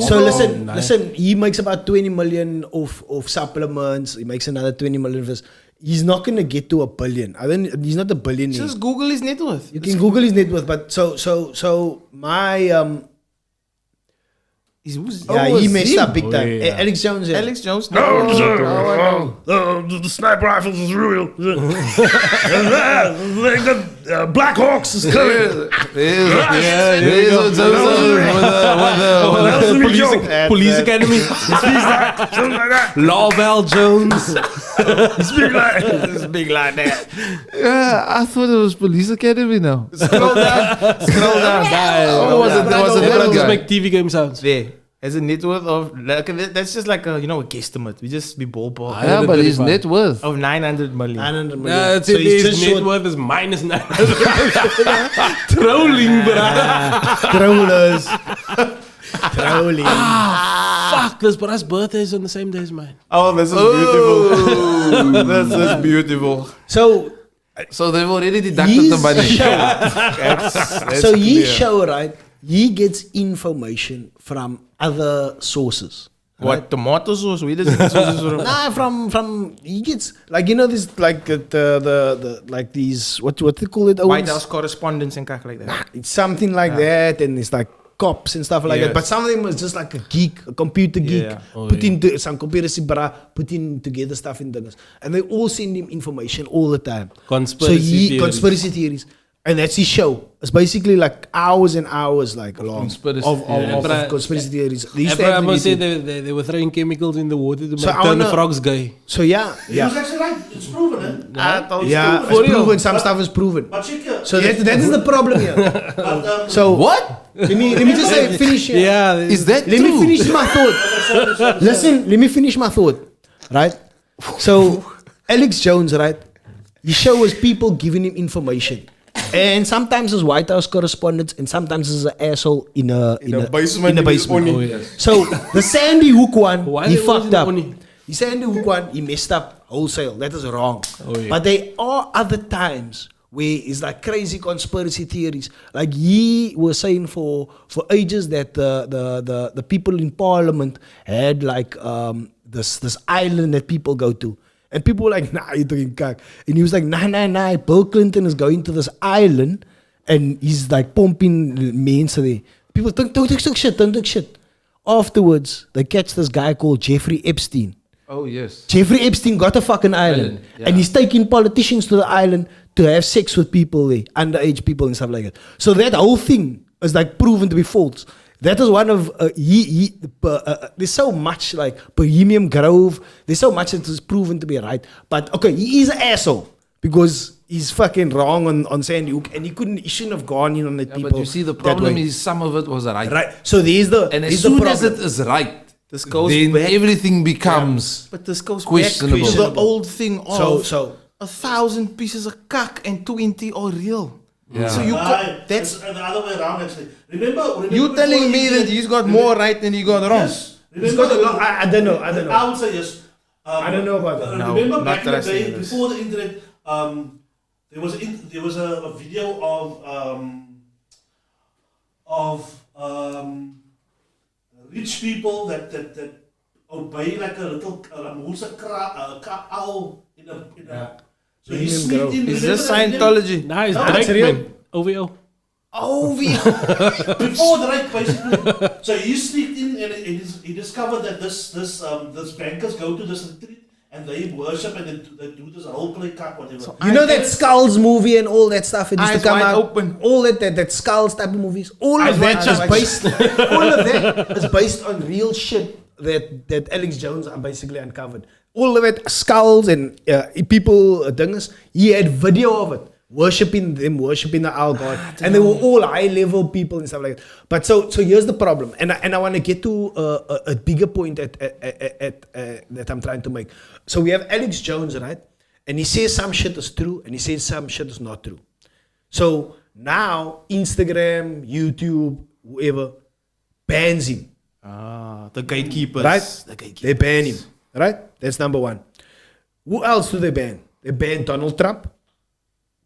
So listen. He makes about 20 million of supplements. He makes another 20 million of this. he's not gonna get to 1 billion. He's not a billionaire. Just Google his net worth. You can Google his net worth, but so my he messed up big time. yeah. Alex Jones. Yeah. Alex Jones. The sniper rifles is real. Black Hawks is coming. Police Academy. Something like that. Lawbell Jones. Speak like It's big like that. Yeah, I thought it was Police Academy now. Scroll down. Scroll down. Oh, was it Let's that just guy? make TV game sounds. There. Has a net worth of that's just like a a guesstimate. We just be ballpark Yeah, but his net worth. of 900 million. 900 million. Yeah, that's So it. he's His just net short worth is minus 900. Trolling, bruh. trollers. Trolling. Fuck, this brother's birthday is on the same day as mine. Oh, this is beautiful. This is beautiful. So they've already deducted the money. So his show, right? He gets information from other sources. What, tomato sauce? Where does it sauce from? Nah, from he gets like this like the like these what they call it? White House correspondence and kak like that. It's something like that, and it's like cops and stuff like that. Yes. But some of them was just like a geek, a computer geek, Yeah. put into some computer putting together stuff in things, and they all send him information all the time. Conspiracy theories. Conspiracy theories, and that's his show. It's basically like hours and hours like long Conspiracy of theories. conspiracy theories. They used to I have must them say YouTube. they were throwing chemicals in the water to So make I turn the wanna- frogs gay. So yeah, He was actually right. It's proven, eh? yeah, For it's real. proven. Some stuff is proven. But check here. So that is the problem here. But, So What? let me just say finish here. Yeah, Is that Let true? me finish my thought. Listen, let me finish my thought. Right? So, Alex Jones, right? He shows people giving him information. And sometimes as White House correspondents, and sometimes as an asshole in a basement In a in his basement. Oni. So the Sandy Hook one, Why he they always fucked in the up. Oni? The Sandy Hook one, he messed up wholesale. That is wrong. Oh, yeah. But there are other times where it's like crazy conspiracy theories. Like he was saying for ages that the people in Parliament had like this island that people go to. And people were like, nah, you're doing cock. And he was like, nah, Bill Clinton is going to this island and he's like pumping men there. People don't take shit. Afterwards, they catch this guy called Jeffrey Epstein. Oh, yes. Jeffrey Epstein got a fucking island. Island, yeah. And he's taking politicians to the island to have sex with people there, underage people and stuff like that. So that whole thing is like proven to be false. That is one of, there's so much like Bohemian Grove, there's so much that is proven to be right. But okay, he is an asshole because he's fucking wrong on Sandy Hook and he shouldn't have gone in on the Yeah, people. but you see, the that problem way. is some of it was right. Right. So there's the, And there's as the soon problem. as it is right, This goes then back. everything becomes But this goes questionable. back to the old thing of So 1,000 pieces of cock and 20 are real. Yeah. So you Right. that's It's the other way around actually. Remember you telling me that he's got more right than he got wrong. Yes. he's got a lot. I don't know. I would say yes. I don't know about that. No, Remember not back in the trusting day, this. before the internet, there was a video of rich people that obey like a little owl in a. So he Bohemian sneaked Grove. in. Is remember this that video? Scientology? Nah, it's No, Drake, it's real. man. OVO. Oh, Before Drake, basically. So he sneaked in and he discovered that this bankers go to this retreat and they worship and they do this whole play cup, whatever. You know that Skulls movie and all that stuff? It used to Eyes come wide out. open. All that Skulls type of movies. All Eyes of that wide is open. based. All of that is based on real shit that Alex Jones basically uncovered. All of it, Skulls and people, dingus. He had video of it. Worshipping the owl god, and they were all high level people and stuff like that. But so here's the problem, and I want to get to a bigger point that I'm trying to make. So we have Alex Jones, right? And he says some shit is true, and he says some shit is not true. So now Instagram, YouTube, whoever bans him, the gatekeepers. right? The gatekeepers. They ban him, right? That's number one. Who else do they ban? They ban Donald Trump.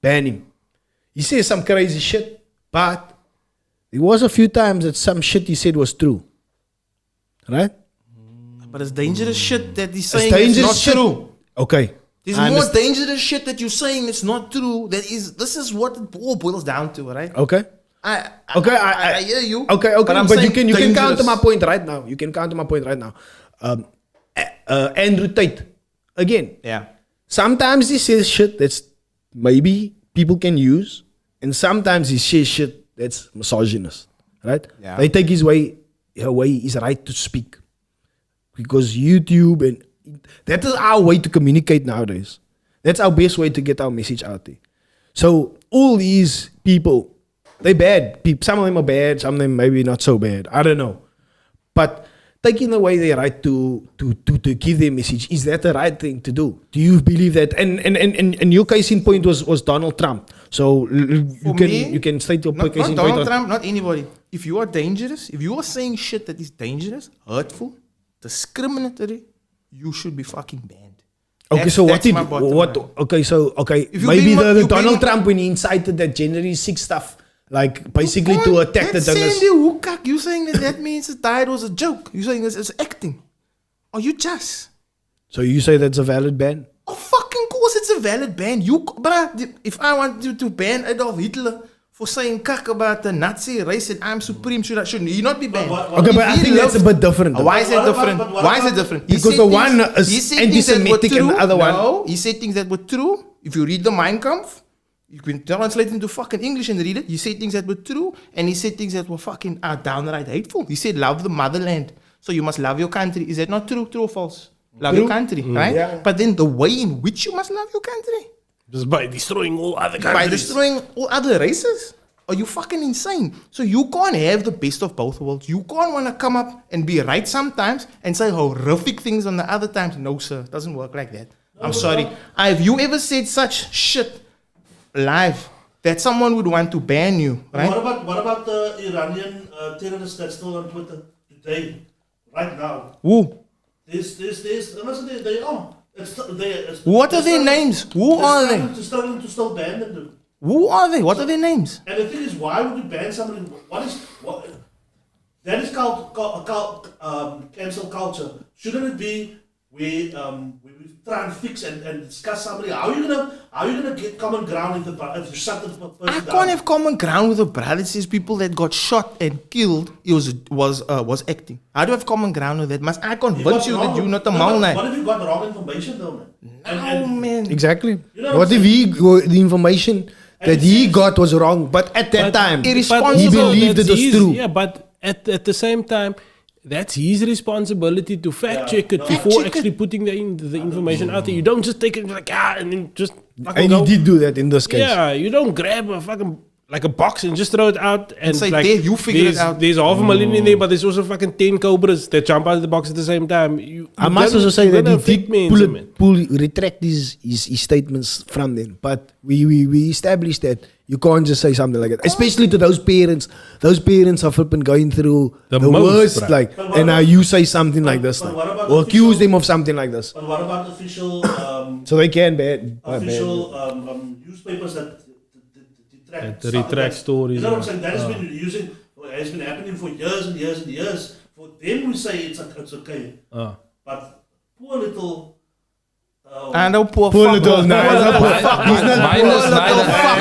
Ban him. He says some crazy shit, but there was a few times that some shit he said was true. Right? But it's dangerous shit that he's It's saying is dangerous not shit. true. Okay. There's more dangerous shit that you're saying that's not true. This is what it all boils down to, right? Okay. I hear you. Okay, I'm but you saying can counter dangerous. my point right now. You can counter my point right now. Andrew Tate, again. Yeah. Sometimes he says shit that's maybe people can use, and sometimes he says shit that's misogynist, right? Yeah. They take his right to speak, because YouTube and that is our way to communicate nowadays. That's our best way to get our message out there. So all these people, they bad. Some of them are bad. Some of them maybe not so bad. I don't know, but taking away their right to give their message, is that the right thing to do? Do you believe that? And your case in point was Donald Trump. So you can state your Not case in Donald point. Trump, not anybody. If you are dangerous, if you are saying shit that is dangerous, hurtful, discriminatory, you should be fucking banned. Okay, so That's my bottom line. If you maybe being- the you Donald being- Trump, when he incited that January 6th stuff, like basically to attack the Sandy donors. Hookak, you saying that means the diet was a joke. You saying this is acting. Are you just? So you say that's a valid ban? Oh, fucking course it's a valid ban. Bruh, if I want you to ban Adolf Hitler for saying kak about the Nazi race and I'm supreme, shouldn't he not be banned? Okay, but I think that's a bit different. though. Why is that What about- different? but what Why is about- it different? Because the one is he said things that were anti-Semitic and the true. other one- No, he said things that were true. If you read the Mein Kampf, you can translate into fucking English and read it. He said things that were true, and he said things that were fucking downright hateful. He said, love the motherland, so you must love your country. Is that not true? True or false? Love your country, right? Yeah. But then the way in which you must love your country, Just by destroying all other by countries. destroying all other races. Are you fucking insane? So you can't have the best of both worlds. You can't want to come up and be right sometimes and say horrific things on the other times. No, sir. It doesn't work like that. I'm sorry. Have you ever said such shit live that someone would want to ban you, right? What about the Iranian terrorists that's still on Twitter today, right now? Who? There's listen, they are. What are their names? Who are they? They're struggling to still ban them. Who are they? What are their names? And the thing is, why would you ban somebody? That is cancel culture. Shouldn't it be we try and fix and discuss somebody? How are you gonna get common ground if you shut the person I down? can't have common ground with a brother that says people that got shot and killed was acting. How do I have common ground with that? Must I convince you that you're not a What malnourished? if you got wrong information though, man? No, man. Exactly. You know What what if the information that he got was wrong, but at that time he irresponsible, believed it that's was his- true? Yeah, but at the same time, that's his responsibility to fact check it no. before Fact check actually putting the information out there. You don't just take it like and then just fucking And go. he did do that in this case. Yeah, you don't grab a fucking like a box and just throw it out and say, like "There, you figure it there's, out." There's half a million in there, but there's also fucking 10 cobras that jump out of the box at the same time. I must also say that he did retract his statements from them. But we established that you can't just say something like that. Especially to those parents. Those parents are flipping going through The the most, worst. bruh. Like, But what and now about- you say something like this. but Like, what about or accuse official- them of something like this. But what about official So they can ban. official newspapers that retract That stuff retract that's- stories, You know what I'm yeah. saying? That has been happening for years and years and years. For them, we say it's okay. But poor little. I know poor Poor fuck. little, nah, he's not poor fuck. He's not Mine poor is little neither. fuck.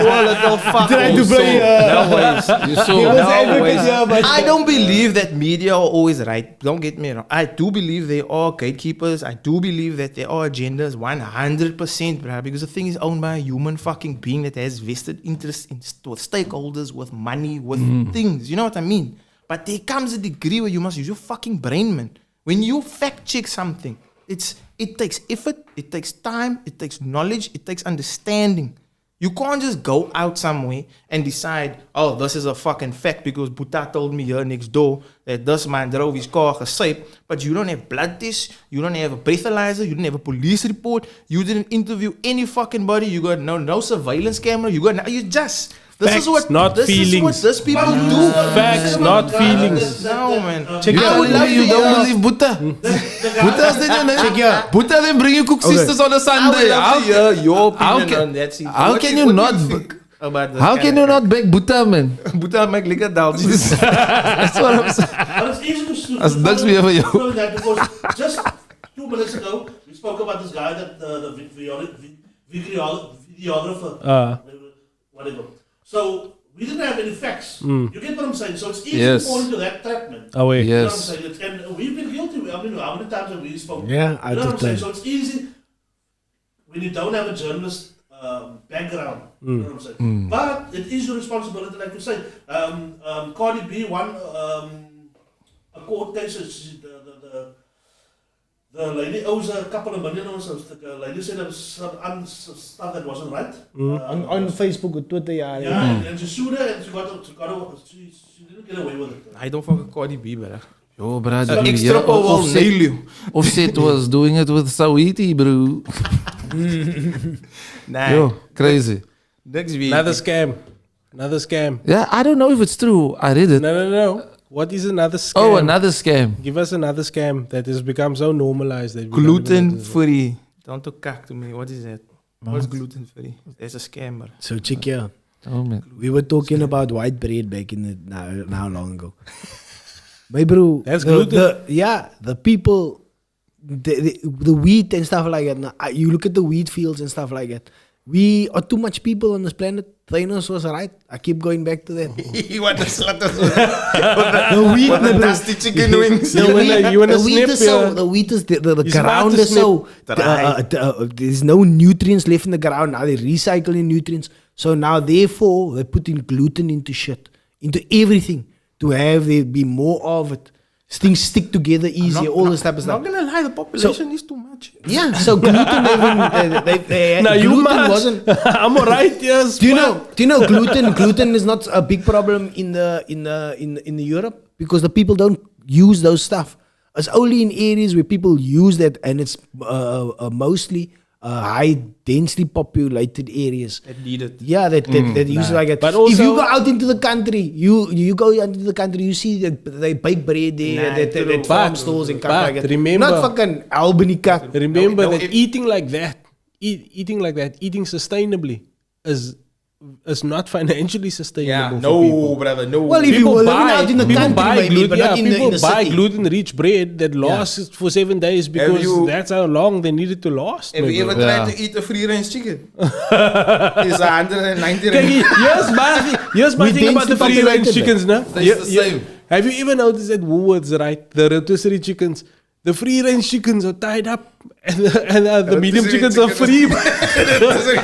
Poor little fuck. Trying to play. No ways. You He saw was no advocate ways. here, but I don't believe that media are always right. Don't get me wrong. I do believe they are gatekeepers. I do believe that there are agendas 100%, bruh, because the thing is owned by a human fucking being that has vested interest in with stakeholders, with money, with things. You know what I mean? But there comes a degree where you must use your fucking brain, man. When you fact check something, it takes effort, it takes time, it takes knowledge, it takes understanding. You can't just go out somewhere and decide, oh, this is a fucking fact because Buta told me here next door that this man drove his car gesaved, but you don't have blood tests, you don't have a breathalyzer, you didn't have a police report, you didn't interview any fucking body, you got no surveillance camera, you just... This Facts, is what not this is what feelings. these people do. Facts, not feelings. No, man. Check You it out. don't believe, you don't believe Buddha. Buddha is that your name? Check it out. Buddha then bring you cook sisters on a I would Sunday. love to hear your opinion can- on that. how can you not think about this How can you not back Buddha, man? Buta make lekker down. That's what I'm saying. But it's easy to As niks meer vir jou. That because just 2 minutes ago, we spoke about this guy that the videographer, whatever. So we didn't have any facts. You get what I'm saying? So it's easy to fall into that trap, man. Oh, wait. You know what I'm Yes. saying? And we've been guilty. I mean, how many times have we spoken? Yeah, you know what I'm saying? understand. So it's easy when you don't have a journalist background. You know what I'm saying? But it is your responsibility, like you say. Cardi B won a court case. The lady owes a couple of million or so. The lady said there was some stuff that wasn't right. On Facebook or Twitter, yeah. Yeah, and she sued her and she didn't get away with it. I don't fuck Cardi B, bro. Yo, bro. did you Extra hear power will nail you. Offset was doing it with Saweetie, bro. Nah. Yo, crazy. Next week. Another scam. Another scam. Yeah, I don't know if it's true. I read it. No. What is another scam? Oh, another scam. Give us another scam that has become so normalized that we don't even Gluten notice it. free. Don't talk cock to me. What is that? What's gluten free? There's a scammer. So check here. Oh, man. We were talking about white bread back in the now long ago. My bro, That's gluten. The people, the wheat and stuff like that. Now, you look at the wheat fields and stuff like that. We are too much people on this planet. Thanos was right. I keep going back to that. You want to slut us The wheat, with the bro. dusty chicken wings. You wanna the wheat snip is so your- the wheat is the It's ground about to is so snip. there's no nutrients left in the ground now. They're recycling nutrients, so now therefore they put in gluten into shit, into everything to have there be more of it. Things stick together easier. All this type of I'm stuff. not gonna lie, the population is too much. Yeah, so gluten they Now you gluten must. wasn't. I'm alright. Yes. Do you know gluten? Gluten is not a big problem in the Europe because the people don't use those stuff. It's only in areas where people use that, and it's mostly high densely populated areas. That need it. Yeah, that use it like that. But If you also- go out into the country, you go out into the country, you see that they bake bread there, that farm stalls and stuff like that. remember- Not fucking Albany cuck. Remember No, that if- eating like that, eating sustainably is not financially sustainable. for people. brother, no. Well, if you were living out in the people country, buy maybe, gluten, but not in people the buy city. gluten-rich bread that lasts for 7 days because you- that's how long they need it to last. Have you my ever bro. tried to eat a free range chicken? It's 190 Kijk, rand. here's my We thing about the densely free range populated, chickens, no? Tastes the same. Have you ever noticed at Woolworths, right? The rotisserie chickens, the free range chickens are tied up, and the medium rotisserie chickens are free.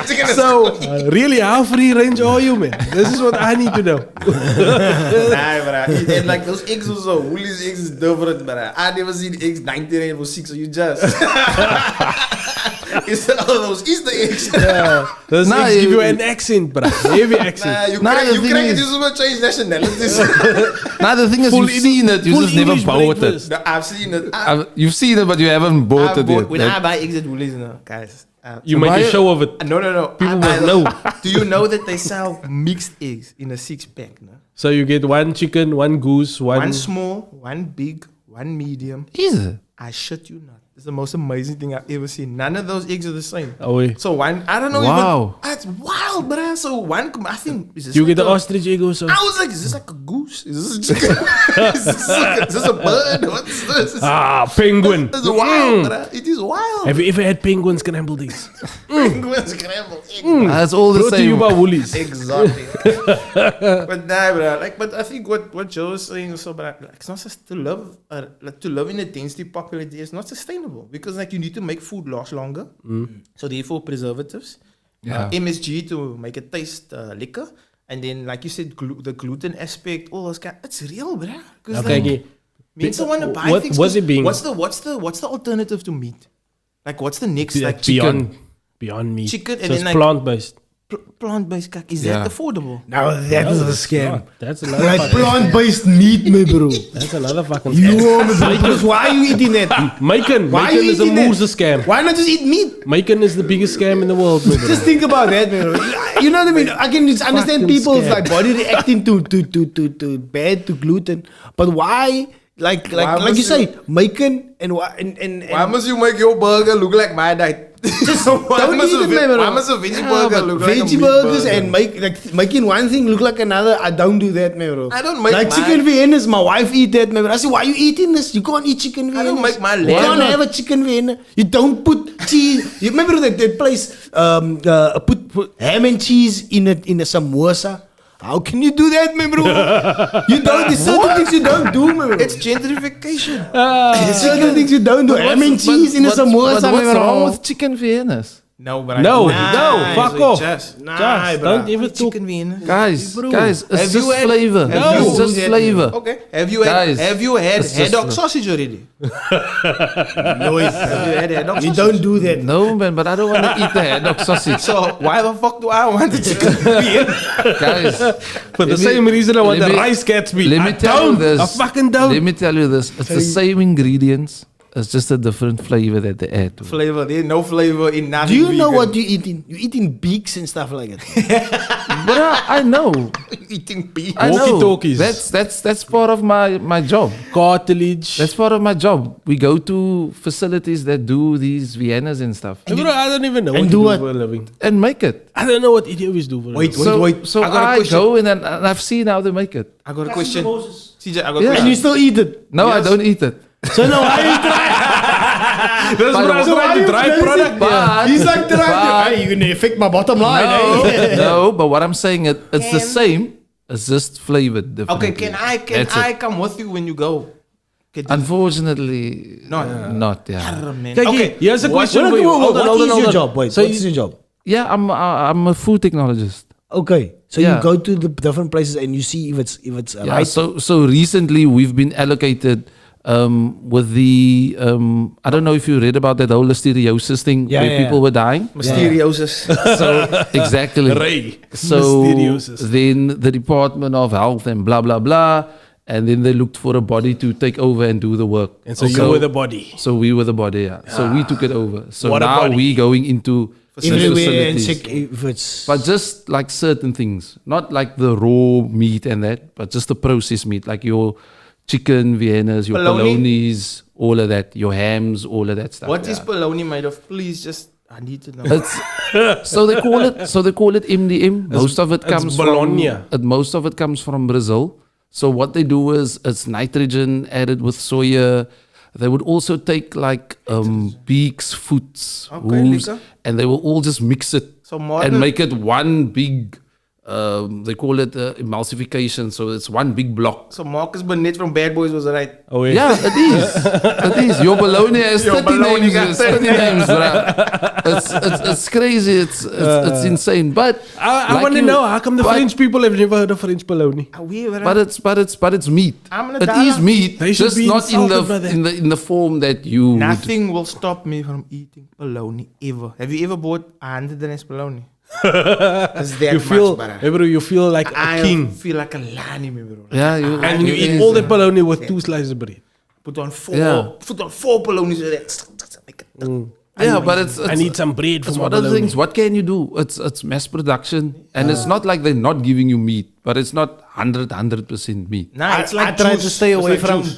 Chicken is So, really, how free range are you, man? This is what I need to know. Nah, bro. And like those eggs also, Woolies eggs is different, bro. I never seen eggs 90 rand for 6, so you just. It's all those Easter eggs. Those Nah, eggs give you you- an accent, bro. Heavy accent. Nah, you Nah, crack, the you thing crack it, is- you just change nationalities. Now the thing is, Full you've seen it, you full just never English bought breakfast. it. No, I've seen it. You've seen it, but you haven't bought it yet. When I buy eggs at Woolies now, guys. You make a show of it. No. People I will know. Do you know that they sell mixed eggs in a 6-pack? No? So you get one chicken, one goose, One small, one big, one medium. Is it? I shit you not. It's the most amazing thing I've ever seen. None of those eggs are the same. Oh, wait. So one, I don't know. Wow. Even, it's wild, bruh. So one, I think. Is this Do you like get the a- ostrich egg also? I was like, is this like a goose? Is this a chicken? is this a bird? What's this? Ah, penguin. It's wild, bruh. It is wild. Have you ever had penguin scrambled eggs? Penguins scrambled egg. That's all the Brought to you same. by Woolies. Exotic. But nah, bro. Like, but I think what Joe was saying also, but like, it's not just to live, like to live in a densely populated area. It's not sustainable because like you need to make food last longer. So therefore, preservatives, Yeah. MSG to make it taste liquor, and then like you said, the gluten aspect, all those kind. It's real, bro. Because Okay, like, okay. means want to buy What- things. what's 'cause it being- What's the alternative to meat? Like, what's the next like Beyond meat. Chicken so and it's then, like- plant-based. plant-based kak? Is Yeah. that affordable? Now that is a scam. That's another Like fucking, plant-based meat, my bro. that's another fucking You scam. are, my bro. Because why are you eating that? Macon. Why are Macon you is a eating that? Moorse scam. Why not just eat meat? Macon is the biggest scam in the world, my bro. Just think about that, man. You know what I mean? I can just understand Fucking people's scam. like body reacting to bad to gluten, but why Like Why you must say, bacon and Why must you make your burger look like my diet? why don't must eat it, man, bro. why must a veggie burger look like a veggie meat burgers burger? and making one thing look like another. I don't do that, man, bro. I don't make like my- chicken Viennas. My wife eat that, man. Bro. I say, why you eating this? You can't eat chicken Viennas. I don't make my You lamb. can't have a chicken Vienna. You don't put cheese. You remember that place? Put ham and cheese in a samosa. How can you do that, man, bro? You don't. There's certain things you don't do, man, bro. It's gentrification. There's certain things you don't do. Ham and cheese in a samosa, But man, what's bro. wrong with chicken Viennas? No, but No, I no, fuck off. Just Just bro. don't even talk. chicken Vienna. Guys, Bro, guys, have it's you just had- flavor. have you- It's just flavor. Okay. Have you had Guys, had it's just dog no- sausage already? Noise. Have you had dog You sausage? don't do that. No, man, but I don't want to eat the hot dog sausage. So why the fuck do I want the chicken Vienna? Guys, For the let me- same reason I want let the me- rice Gatsby. let me I tell you don't. this. I fucking don't. Let me tell you this. It's the same ingredients. It's just a different flavor that they add to it. Flavor. There's no flavor in nothing. Do you know vegan. what you're eating? You're eating beaks and stuff like that. But I know. eating beef? I know. Walkie-talkies. That's part of my job. Cartilage. That's part of my job. We go to facilities that do these Viennas and stuff Hey, bro, I don't even know And what do you what? do for a living. and make it. I don't know what idiots do for a Wait, living. wait. So I got a I question. go in and I've seen how they make it. I got a That's question. Moses. CJ, I got a Yeah. And question. you still eat it. No, I Yes. don't eat it. So now why you try? That's But what I was why trying to you drive crazy? product. But, He's like trying to. but- Hey, you're gonna affect my bottom line. no, eh? no, but what I'm saying it's the same. It's just flavored differently. Okay, can That's I it. come with you when you go? Unfortunately, Not. not. Yeah. Okay, here's a question What for you. Hold on, hold on, is hold your on. job? Wait, So what is your job? Yeah, I'm a food technologist. Okay, so Yeah. you go to the different places and you see if it's Yeah, right. so recently we've been allocated with the I don't know if you read about that whole listeriosis thing Yeah, where yeah, people yeah. were dying. Mysteriosis. So exactly. Ray. So Listeriosis. then the Department of Health and blah blah blah, and then they looked for a body to take over and do the work. And so you were the body. So we were the body, yeah. So we took it over. So What a now body. we going into these Everywhere and facilities. check if it's. But just like certain things, not like the raw meat and that, but just the processed meat, like your chicken Viennas, your Bologna? polognies, all of that, your hams, all of that stuff. What is yeah. bologna made of? Please, just I need to know. It's, so they call it MDM. Most of it it's comes Bologna. most of it comes from Brazil. So what they do is it's nitrogen added with soya. They would also take like beaks, foots, Okay, hooves, lekker. and they will all just mix it So and Martin, make it one big. They call it emulsification. So it's one big block. so Marcus Burnett from Bad Boys was right. Oh, Yeah, it is. It is. Your bologna has Your 30 bologna names. got It's 30 names, bruh. It's crazy. It's insane. But I like want to you- know how come the but- French people have never heard of French bologna? Are we ever But it's meat. I'm gonna It die. is meat. They should Just be not in the insulted by that. in the form that you. would. Nothing will stop me from eating bologna ever. Have you ever bought 100 bologna? It's that You feel, much better. hey bro, you feel like I a king. feel like a lani, me bro. Yeah, you, And you eat all the bologna with 2 slices of bread. Put on four, Yeah. put on 4 bolognas with that. Make it Yeah, but it's I need some bread for It's my one of the bologna. things. What can you do? It's mass production, and it's not like they're not giving you meat, but it's not 100% meat. Nah, it's like I tried to juice. stay It's away like from juice.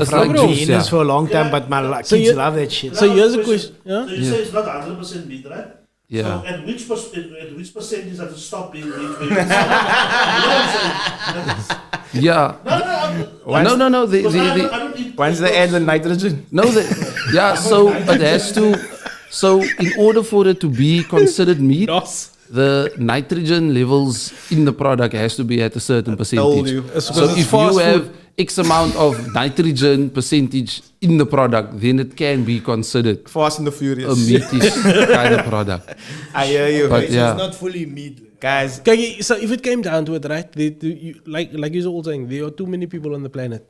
It's from like juice, Viennas yeah. for a long time, but my So kids you- love that shit. So here's a question. Yeah? So you say it's not 100% meat, right? Yeah. So at which percentage does it stop being meat? When you stop? You know what I'm saying? Yeah. No. Because I The, don't eat Once they add the nitrogen. no, yeah. So it has to. So in order for it to be considered meat, Yes. the nitrogen levels in the product has to be at a certain percentage. you. It's So because it's if you fast have food. X amount of nitrogen percentage in the product, then it can be considered Fast and the a Furious. meatish kind of product. I hear you. But yeah. It's not fully meat. Guys, Okay, so if it came down to it, right? Like you're all saying, there are too many people on the planet,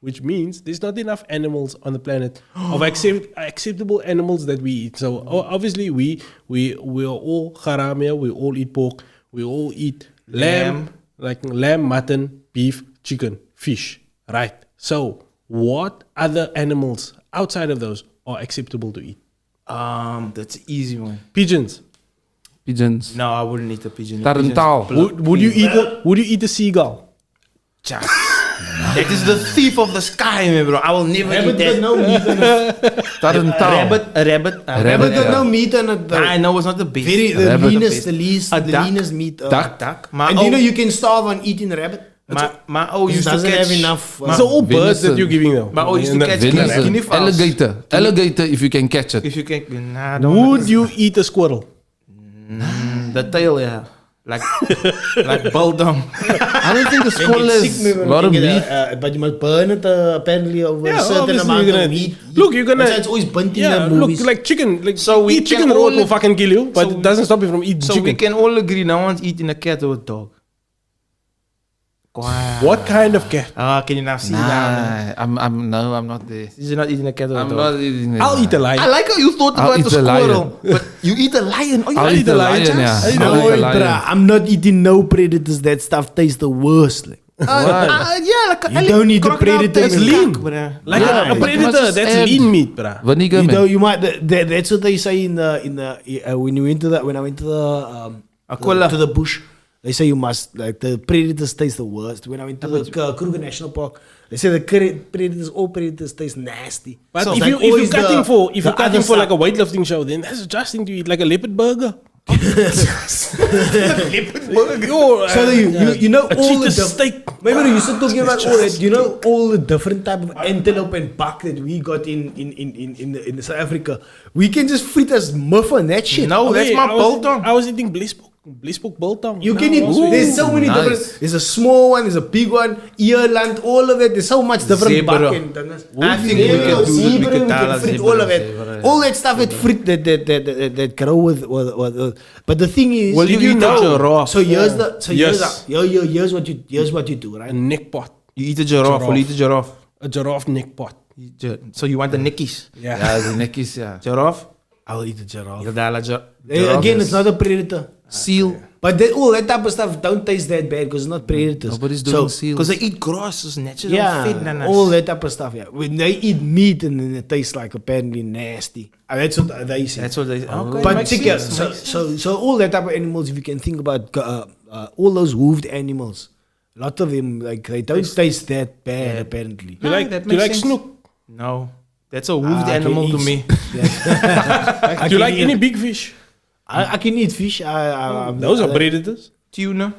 which means there's not enough animals on the planet of acceptable animals that we eat. So obviously we are all haram here. We all eat pork. We all eat lamb, like lamb, mutton, beef, chicken, fish. Right. So what other animals outside of those are acceptable to eat? that's an easy one. Pigeons. Pigeons. No, I wouldn't eat a pigeon. Tarantaal. Would you eat a seagull? Just That is the thief of the sky, man, bro. I will never Rabbit eat got that. no meat on it. A rabbit. Rabbit got yeah. no meat on it. I know it's not the best. The Rabbit. leanest A duck. meat. Duck. And you know you can starve on eating rabbit. My oh It used to doesn't catch. have enough. These are all birds that venison. you're giving them. My oh used to catch Venison. guinea fowls. Alligator, if you can catch it. If you can, nah, I don't want Would you eat a squirrel? the tail, yeah. Like bulldog. I don't think a squirrel is a lot of meat. But you must burn it apparently over a certain obviously amount you're of gonna meat. look. You're gonna. That's why it's always burnt in Yeah, the look movies. like chicken. Like So we eat chicken can raw only- will fucking kill you, but so it doesn't stop you from eating So chicken. we can all agree no one's eating a cat or a dog. What kind of cat? Can you now see that? Nah, I'm not there. You're not eating a cat or a I'm dog. not eating it. I'll eat a I lion. like how you thought I'll about eat the a lion. squirrel, but you eat a lion. Oh, you I'll eat eat a lion, Charles? yeah. I eat a I'll No, eat a bruh, lion. I'm not eating no predators. That stuff tastes the worst. Like. Yeah, like You don't eat the crocodile predator. tastes It's lean. bruh. Like Yeah, a but you must predator, just that's add lean meat, bruh. Vinegar, You man. know, you might. That's what they say in the when you went to the when I went to Aquila. the bush. They say you must like the predators taste the worst. When I went to the Kruger National Park, they say all predators taste nasty. But So if like you always cutting for if the you're cutting other for like a stuff- weightlifting show, then that's adjusting to eat like a leopard burger. So you know all cheetah the steak. Remember you started talking about all that. You know all the different type of antelope and buck that we got in South Africa. We can just frit as muff on that shit. No, that's my biltong. I was eating Blissbook biltong. You can eat. There's so many nice. different. There's a small one. There's a big one. Earland. All of it. There's so much different Zebra. buck and dinges. I think we can do Zebra, we can we tell can a frit zebra, all of it. zebra. All that stuff that frit that grow with. But the thing is, Well, you eat a giraffe. So here's the. So Yes. here's what you do, A right? neck pot. You eat a giraffe. Will you eat a giraffe? A giraffe neck pot. So you want the nickies? Yeah. Yeah, the neckies, yeah. Giraffe? I'll eat a giraffe. Giraffe. Again, it's not a predator. Seal. But all that type of stuff don't taste that bad because it's not predators. Nobody's doing So, seals. Because they eat grass, it's natural yeah, feed. nanas. all that type of stuff. Yeah, when they eat meat and then it tastes like apparently nasty. That's what they say. That's what they. Okay, But makes check it out. sense. So all that type of animals, if you can think about all those hooved animals, a lot of them like they don't taste that bad apparently. You like that do you makes like sense. snook? No, that's a hooved I can animal to eat- me. I Do you can like eat- any big fish? I can eat fish. Those are predators. Tuna.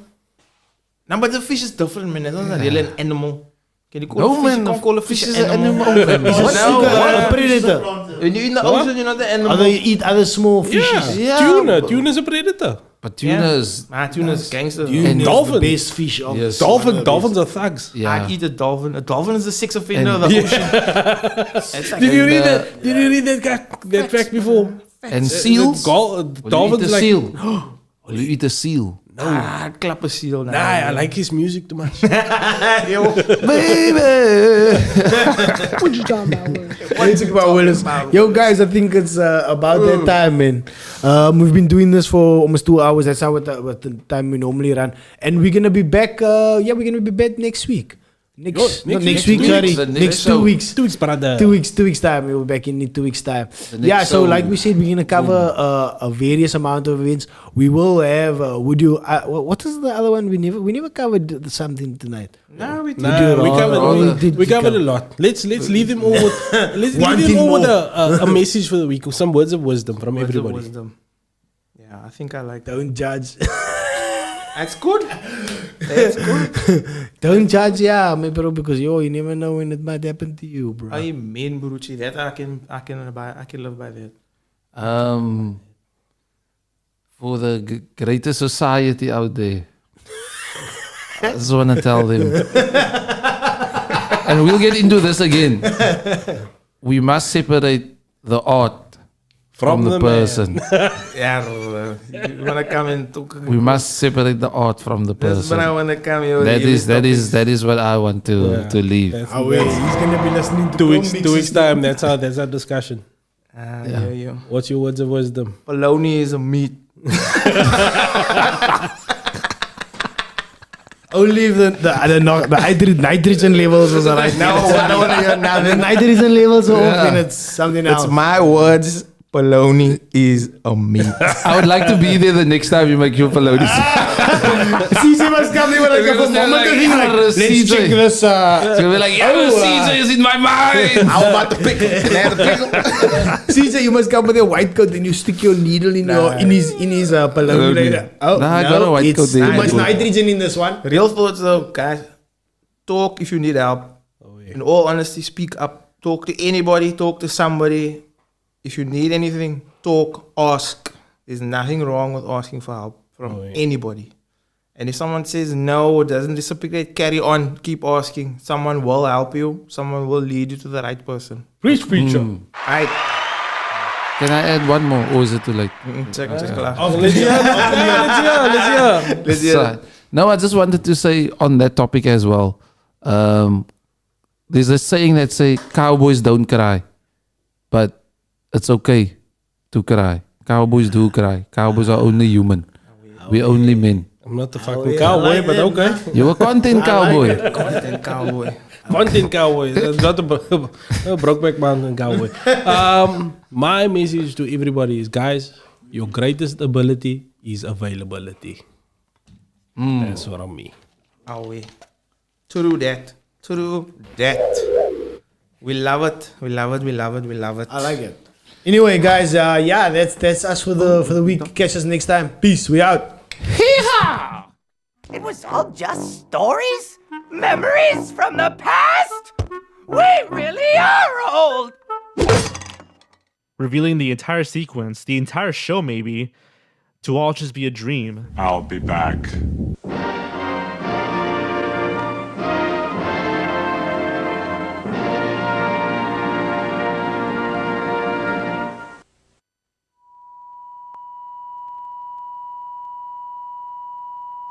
No, but the fish is different, man. That's not really an animal. Can you call No, a fish? man, You can't call a fish is an an animal. animal. What's No, a predator? When you're in the ocean, you're not the animal. Other you eat other small fishes. Yeah, Tuna. Tuna's a predator. But tunas, Tuna's gangster. Tuna is the dolphin. best fish. Of Yes. Dolphins are thugs. yeah. I'd eat a dolphin. A dolphin is the sex offender of And- the ocean. That's like Did you read And, that? Did you read that fact before? And seals? Will you eat Dolphins a like. seal? Will you eat a seal? Ah, klap a seal. Nah, I like his music too much. Baby! What you talking about, Will? What you talking about, Willis? Yo, guys, I think it's about that time, man. We've been doing this for almost 2 hours. That's how what the time we normally run. And we're gonna be back. We're gonna be back next week. Next week, next sorry. week. The next Next show. 2 weeks. 2 weeks, brother. 2 weeks time. We'll be back in 2 weeks time. The next Yeah, so show. like we said, we're gonna cover a various amount of events. We will have. What is the other one? We never covered something tonight. No, we Nah, do it we all. covered All the- did we covered cover. a lot. Let's leave them all with let's One leave thing them all with more. a message for the week, some words of wisdom from Words of everybody. wisdom. Yeah, I think I like that. Don't judge. That's good. That's good. Don't judge, yeah, me bro, because you never know when it might happen to you, bro. Amen, Buruchi. That I can live by that. For the greatest society out there, I just want to tell them. And we'll get into this again. We must separate the art from the man. person. Yeah, you wanna come and talk? We must separate the art from the That's when I person. wanna come here. That is what I want to leave. That's, Oh, wait, he's gonna be listening to 2 weeks. Tom 2 weeks Mix's- time. That's our discussion. Yeah. What's your words of wisdom? Bologna is a meat. Only if the nitrogen levels was right. No, I don't wanna hear The nothing. nitrogen levels are off, and it's something else. It's my words. Polony is a meat. I would like to be there the next time you make your polony. CJ must come there with like a moment thing, like, let's CJ. check this. So we're like, CJ is in my mind. How about the pickle? Can I have the pickle? CJ, you must come with a white coat, then you stick your needle in his palone like that. Oh, Nah, I got a white coat it's there. too much nitrogen in this one. Real thoughts though, guys. Talk if you need help. In all honesty, speak up. Talk to anybody. Talk to somebody. If you need anything, talk, ask. There's nothing wrong with asking for help from anybody. And if someone says no, doesn't reciprocate, carry on. Keep asking. Someone will help you. Someone will lead you to the right person. Preach, preacher. Right. Can I add one more, or is it too late? Check. Let's hear. No, I just wanted to say on that topic as well. There's a saying that say cowboys don't cry, but it's okay to cry. Cowboys do cry. Cowboys are only human. We're only men. I'm not the fucking cowboy, but okay. You're a content cowboy. Content cowboy. Content cowboy. Not a Brokeback Mountain cowboy. My message to everybody is, guys, your greatest ability is availability. That's what I mean. Away. True that. We love it. We love it. I like it. Anyway, guys, that's us for the week. Catch us next time. Peace. We out. Hee-haw! It was all just stories? Memories from the past? We really are old! Revealing the entire sequence, the entire show maybe, to all just be a dream. I'll be back.